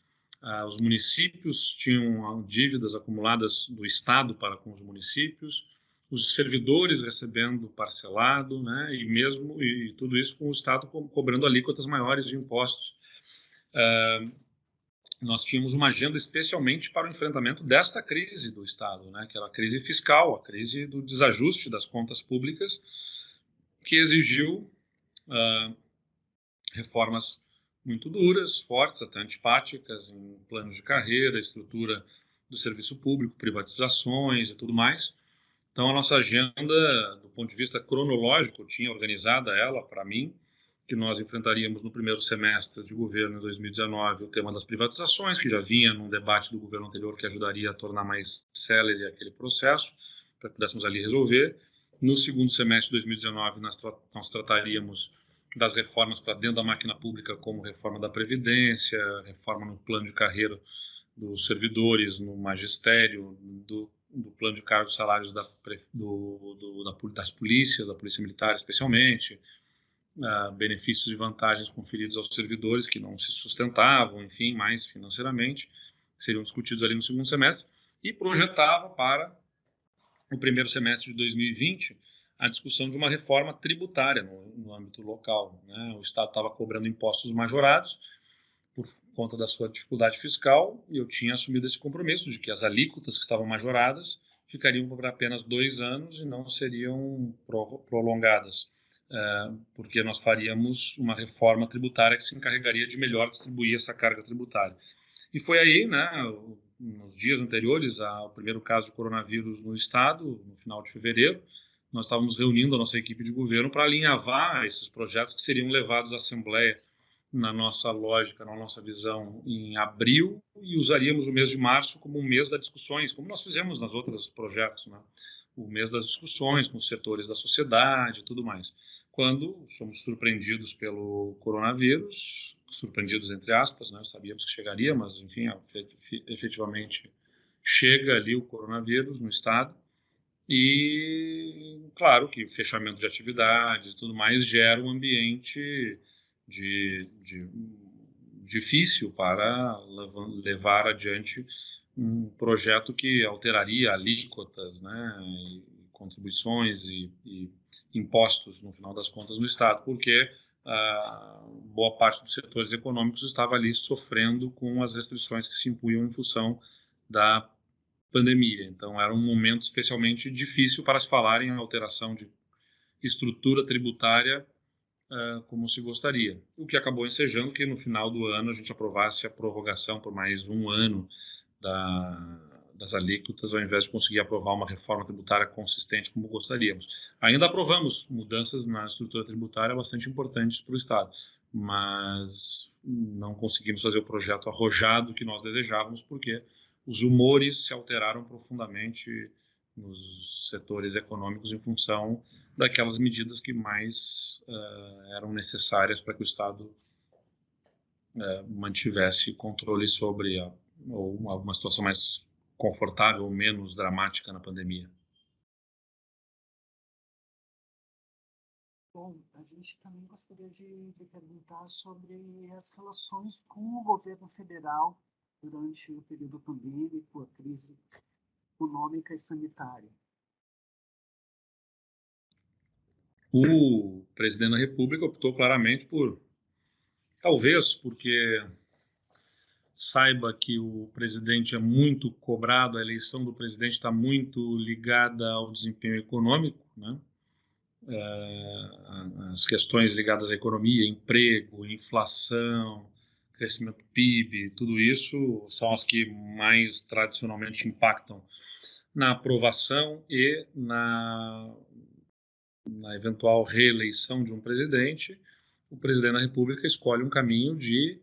Speaker 2: os municípios tinham dívidas acumuladas do Estado para com os municípios, os servidores recebendo parcelado, né? E tudo isso com o Estado cobrando alíquotas maiores de impostos. Nós tínhamos uma agenda especialmente para o enfrentamento desta crise do Estado, né? Que era a crise fiscal, a crise do desajuste das contas públicas, que exigiu reformas muito duras, fortes, até antipáticas, em planos de carreira, estrutura do serviço público, privatizações e tudo mais. Então, a nossa agenda, do ponto de vista cronológico, tinha organizada ela, para mim, que nós enfrentaríamos no primeiro semestre de governo em 2019 o tema das privatizações, que já vinha num debate do governo anterior que ajudaria a tornar mais célere aquele processo, para que pudéssemos ali resolver. No segundo semestre de 2019, nós trataríamos das reformas para dentro da máquina pública, como reforma da Previdência, reforma no plano de carreira dos servidores, no magistério, do plano de cargos e salários das polícias, da Polícia Militar especialmente, benefícios e vantagens conferidos aos servidores que não se sustentavam, enfim, mais financeiramente, seriam discutidos ali no segundo semestre, e projetava para o primeiro semestre de 2020 a discussão de uma reforma tributária no âmbito local, né? O Estado estava cobrando impostos majorados por conta da sua dificuldade fiscal, e eu tinha assumido esse compromisso de que as alíquotas que estavam majoradas ficariam por apenas 2 anos e não seriam prolongadas, porque nós faríamos uma reforma tributária que se encarregaria de melhor distribuir essa carga tributária. E foi aí, né, nos dias anteriores ao primeiro caso de coronavírus no Estado, no final de fevereiro, nós estávamos reunindo a nossa equipe de governo para alinhavar esses projetos que seriam levados à Assembleia na nossa lógica, na nossa visão, em abril, e usaríamos o mês de março como um mês das discussões, como nós fizemos nas outras projetos, né? O mês das discussões com os setores da sociedade e tudo mais. Quando somos surpreendidos pelo coronavírus, surpreendidos entre aspas, né? Sabíamos que chegaria, mas enfim, efetivamente chega ali o coronavírus no Estado, e claro que fechamento de atividades e tudo mais gera um ambiente difícil para levar adiante um projeto que alteraria alíquotas, né, e contribuições e impostos, no final das contas, no Estado, porque boa parte dos setores econômicos estava ali sofrendo com as restrições que se impunham em função da pandemia. Então, era um momento especialmente difícil para se falar em alteração de estrutura tributária como se gostaria. O que acabou ensejando que no final do ano a gente aprovasse a prorrogação por mais 1 ano das alíquotas, ao invés de conseguir aprovar uma reforma tributária consistente como gostaríamos. Ainda aprovamos mudanças na estrutura tributária bastante importantes para o Estado, mas não conseguimos fazer o projeto arrojado que nós desejávamos, porque os humores se alteraram profundamente nos setores econômicos em função daquelas medidas que mais eram necessárias para que o Estado mantivesse controle sobre ou uma situação mais confortável ou menos dramática na pandemia.
Speaker 3: Bom, a gente também gostaria de perguntar sobre as relações com o governo federal durante o período pandêmico, a crise econômica e sanitária.
Speaker 2: O presidente da República optou claramente talvez porque saiba que o presidente é muito cobrado, a eleição do presidente está muito ligada ao desempenho econômico, né? As questões ligadas à economia, emprego, inflação, crescimento do PIB, tudo isso são as que mais tradicionalmente impactam na aprovação e na eventual reeleição de um presidente. O presidente da República escolhe um caminho de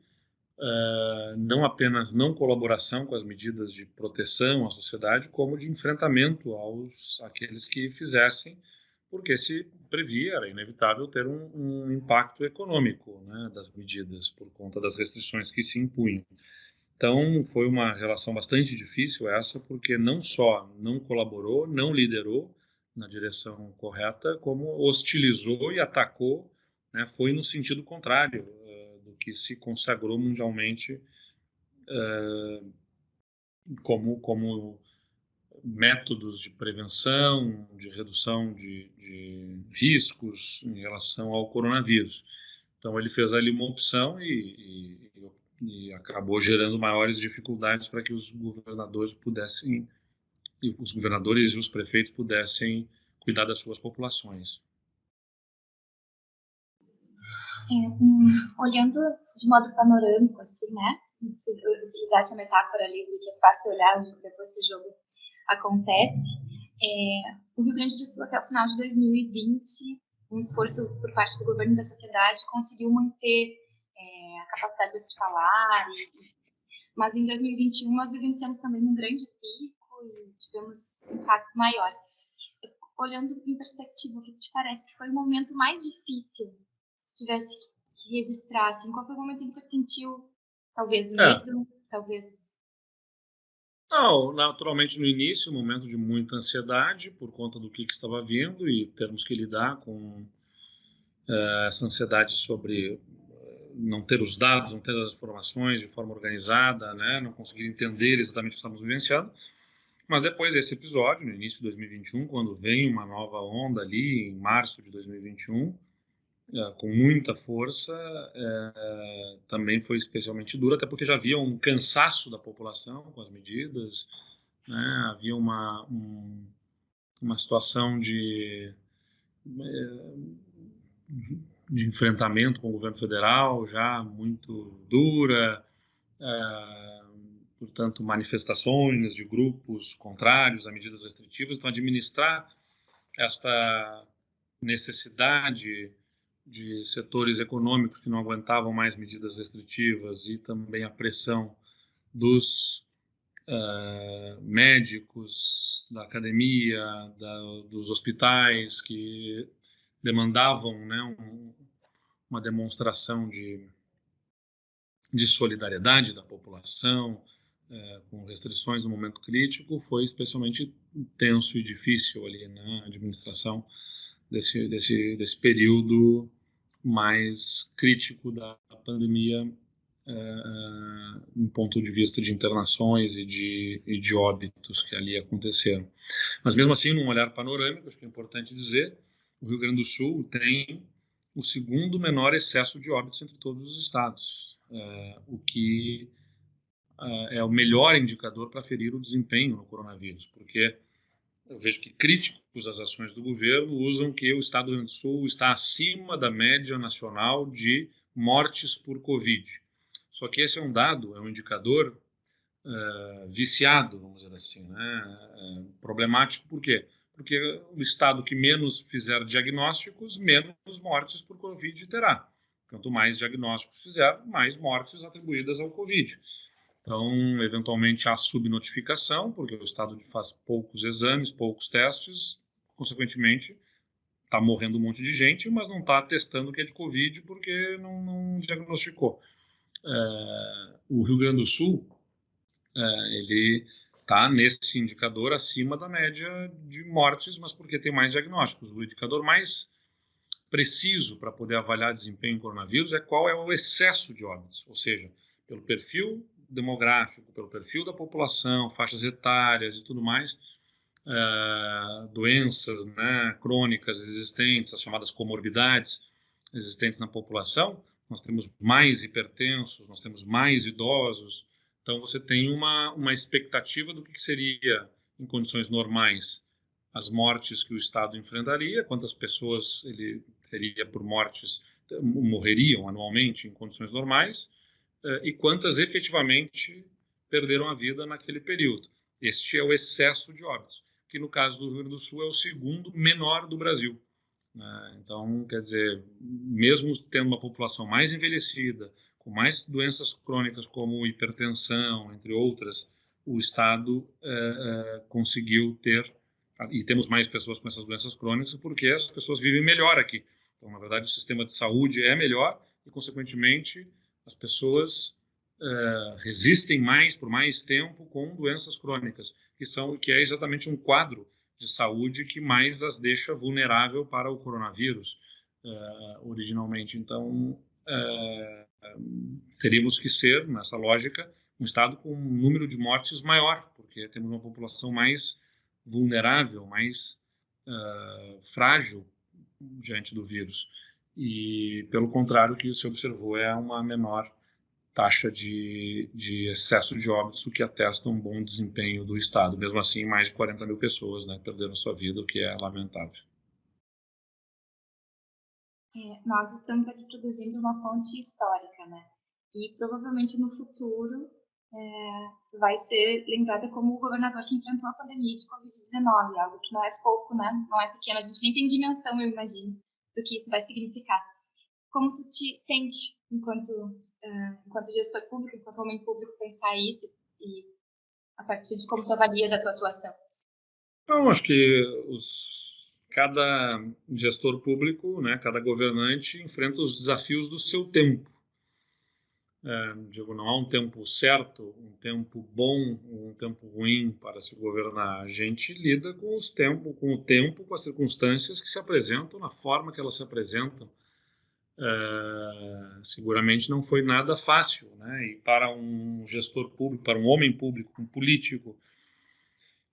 Speaker 2: não apenas não colaboração com as medidas de proteção à sociedade, como de enfrentamento àqueles que fizessem, porque se previa, era inevitável ter um impacto econômico, né, das medidas, por conta das restrições que se impunham. Então, foi uma relação bastante difícil essa, porque não só não colaborou, não liderou na direção correta, como hostilizou e atacou, né, foi no sentido contrário do que se consagrou mundialmente como métodos de prevenção, de redução de riscos em relação ao coronavírus. Então, ele fez ali uma opção e acabou gerando maiores dificuldades para que os governadores e os prefeitos pudessem cuidar das suas populações.
Speaker 1: Olhando de modo panorâmico, assim, né? Utilizaste a metáfora ali de que é fácil olhar depois que o jogo acontece. O Rio Grande do Sul, até o final de 2020, um esforço por parte do governo e da sociedade, conseguiu manter a capacidade hospitalar, mas em 2021 nós vivenciamos também um grande pico e tivemos um impacto maior. Olhando em perspectiva, o que te parece que foi o momento mais difícil, se tivesse que registrar, assim, qual foi o momento em que você sentiu, talvez, medo, talvez...
Speaker 2: Não, naturalmente no início, um momento de muita ansiedade por conta do que estava vindo e termos que lidar com essa ansiedade sobre não ter os dados, não ter as informações de forma organizada, né, não conseguir entender exatamente o que estamos vivenciando. Mas depois desse episódio, no início de 2021, quando vem uma nova onda ali, em março de 2021, com muita força, também foi especialmente duro, até porque já havia um cansaço da população com as medidas, né, havia uma situação de enfrentamento com o governo federal já muito dura, portanto, manifestações de grupos contrários a medidas restritivas. Então, administrar esta necessidade de setores econômicos que não aguentavam mais medidas restritivas e também a pressão dos médicos, da academia, dos hospitais, que demandavam, né, uma demonstração de solidariedade da população, com restrições no momento crítico, foi especialmente tenso e difícil ali na administração desse período mais crítico da pandemia, em ponto de vista de internações e de óbitos que ali aconteceram. Mas mesmo assim, num olhar panorâmico, acho que é importante dizer, o Rio Grande do Sul tem o segundo menor excesso de óbitos entre todos os estados, o que é o melhor indicador para aferir o desempenho no coronavírus, porque eu vejo que críticos das ações do governo usam que o estado do Rio Grande do Sul está acima da média nacional de mortes por Covid. Só que esse é um dado, é um indicador viciado, vamos dizer assim, né? Problemático por quê? Porque o estado que menos fizer diagnósticos, menos mortes por Covid terá. Quanto mais diagnósticos fizer, mais mortes atribuídas ao Covid. Então, eventualmente, há subnotificação, porque o estado faz poucos exames, poucos testes, consequentemente, está morrendo um monte de gente, mas não está testando que é de Covid porque não diagnosticou. O Rio Grande do Sul, ele está nesse indicador acima da média de mortes, mas porque tem mais diagnósticos. O indicador mais preciso para poder avaliar desempenho em coronavírus é qual é o excesso de óbitos, ou seja, pelo perfil demográfico, pelo perfil da população, faixas etárias e tudo mais, doenças, né, crônicas existentes, as chamadas comorbidades existentes na população. Nós temos mais hipertensos, nós temos mais idosos, então você tem uma expectativa do que seria, em condições normais, as mortes que o Estado enfrentaria, quantas pessoas ele teria por mortes, morreriam anualmente em condições normais, e quantas efetivamente perderam a vida naquele período. Este é o excesso de óbitos, que no caso do Rio Grande do Sul é o segundo menor do Brasil. Então, quer dizer, mesmo tendo uma população mais envelhecida, com mais doenças crônicas como hipertensão, entre outras, o Estado conseguiu ter, e temos mais pessoas com essas doenças crônicas, porque as pessoas vivem melhor aqui. Então, na verdade, o sistema de saúde é melhor e, consequentemente, as pessoas resistem mais, por mais tempo, com doenças crônicas, que é exatamente um quadro de saúde que mais as deixa vulnerável para o coronavírus, originalmente. Então, teríamos que ser, nessa lógica, um estado com um número de mortes maior, porque temos uma população mais vulnerável, mais frágil diante do vírus. E, pelo contrário, o que se observou é uma menor taxa de excesso de óbitos, o que atesta um bom desempenho do Estado. Mesmo assim, mais de 40 mil pessoas, né, perderam sua vida, o que é lamentável.
Speaker 1: Nós estamos aqui produzindo uma fonte histórica, né? E provavelmente no futuro tu vai ser lembrada como o governador que enfrentou a pandemia de Covid-19, algo que não é pouco, né? Não é pequeno, a gente nem tem dimensão, eu imagino, do que isso vai significar. Como tu te sente enquanto gestor público, enquanto homem público, pensar isso e a partir de como tu avalias a tua atuação?
Speaker 2: Então, acho que cada gestor público, né, cada governante enfrenta os desafios do seu tempo. Não há um tempo certo, um tempo bom, um tempo ruim para se governar. A gente lida com o tempo, com as circunstâncias que se apresentam, na forma que elas se apresentam. Seguramente não foi nada fácil, né? E para um gestor público, para um homem público, um político,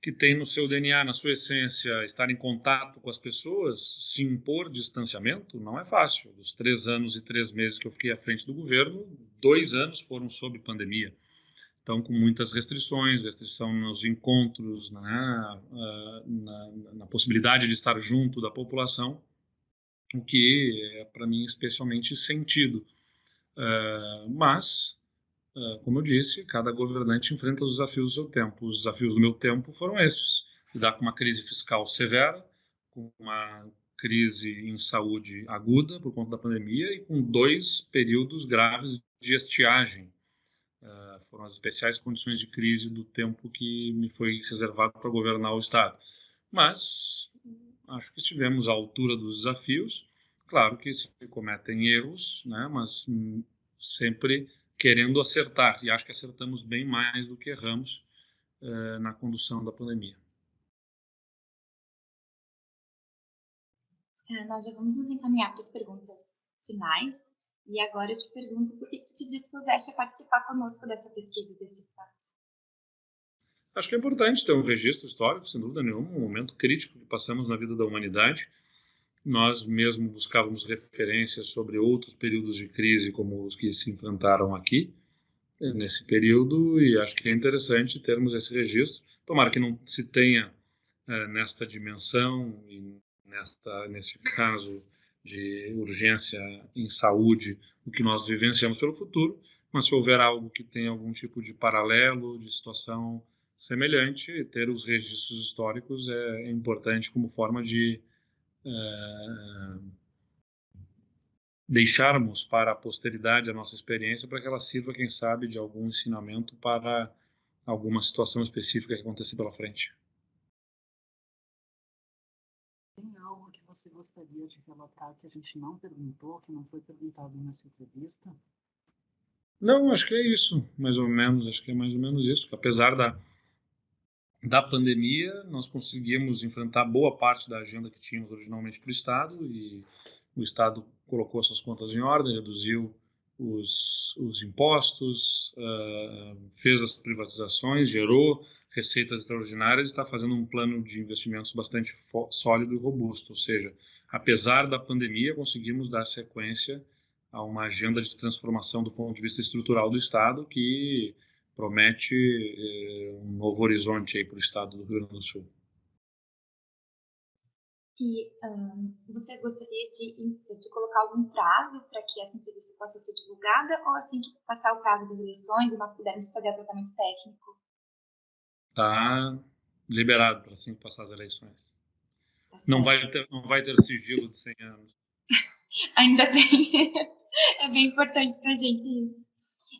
Speaker 2: que tem no seu DNA, na sua essência, estar em contato com as pessoas, se impor distanciamento, não é fácil. Dos 3 anos e 3 meses que eu fiquei à frente do governo, 2 anos foram sob pandemia. Então, com muitas restrição nos encontros, né, na possibilidade de estar junto da população, o que é, para mim, especialmente sentido. Mas, como eu disse, cada governante enfrenta os desafios do seu tempo. Os desafios do meu tempo foram estes: lidar com uma crise fiscal severa, com uma crise em saúde aguda por conta da pandemia e com 2 períodos graves de estiagem. Foram as especiais condições de crise do tempo que me foi reservado para governar o Estado. Mas acho que estivemos à altura dos desafios. Claro que se cometem erros, né, mas sempre querendo acertar, e acho que acertamos bem mais do que erramos na condução da pandemia.
Speaker 1: Nós já vamos nos encaminhar para as perguntas finais, e agora eu te pergunto por que tu te dispuseste a participar conosco dessa pesquisa, desse espaço?
Speaker 2: Acho que é importante ter um registro histórico, sem dúvida nenhuma, um momento crítico que passamos na vida da humanidade. Nós mesmo buscávamos referências sobre outros períodos de crise, como os que se enfrentaram aqui, nesse período, e acho que é interessante termos esse registro. Tomara que não se tenha nesta dimensão e nesse caso de urgência em saúde o que nós vivenciamos pelo futuro, mas se houver algo que tenha algum tipo de paralelo, de situação semelhante, ter os registros históricos é importante como forma de deixarmos para a posteridade a nossa experiência para que ela sirva, quem sabe, de algum ensinamento para alguma situação específica que aconteça pela frente.
Speaker 3: Tem algo que você gostaria de relatar que a gente não perguntou, que não foi perguntado nessa entrevista?
Speaker 2: Não, acho que é isso, mais ou menos. Acho que é mais ou menos isso. Apesar da pandemia, nós conseguimos enfrentar boa parte da agenda que tínhamos originalmente para o Estado, e o Estado colocou suas contas em ordem, reduziu os impostos, fez as privatizações, gerou receitas extraordinárias e está fazendo um plano de investimentos bastante sólido e robusto. Ou seja, apesar da pandemia, conseguimos dar sequência a uma agenda de transformação do ponto de vista estrutural do Estado que promete um novo horizonte aí para o Estado do Rio Grande do Sul.
Speaker 1: E você gostaria de colocar algum prazo para que essa entrevista possa ser divulgada, ou assim que passar o prazo das eleições e nós pudermos fazer o tratamento técnico?
Speaker 2: Está liberado para assim que passar as eleições.
Speaker 1: Tá,
Speaker 2: não vai ter sigilo de 100 anos.
Speaker 1: Ainda bem. É bem importante para a gente isso.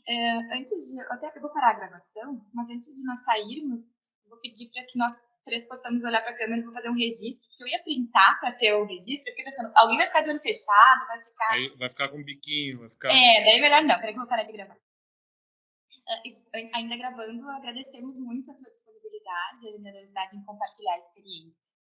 Speaker 1: Eu vou parar a gravação, mas antes de nós sairmos, eu vou pedir para que nós três possamos olhar para a câmera e vou fazer um registro, porque eu ia printar para ter o registro, porque pensando, alguém vai ficar de olho fechado, vai ficar...
Speaker 2: Aí vai ficar com biquinho, vai ficar...
Speaker 1: daí melhor não, peraí que eu vou parar de gravar. Ainda gravando, agradecemos muito a tua disponibilidade e a generosidade em compartilhar a experiência.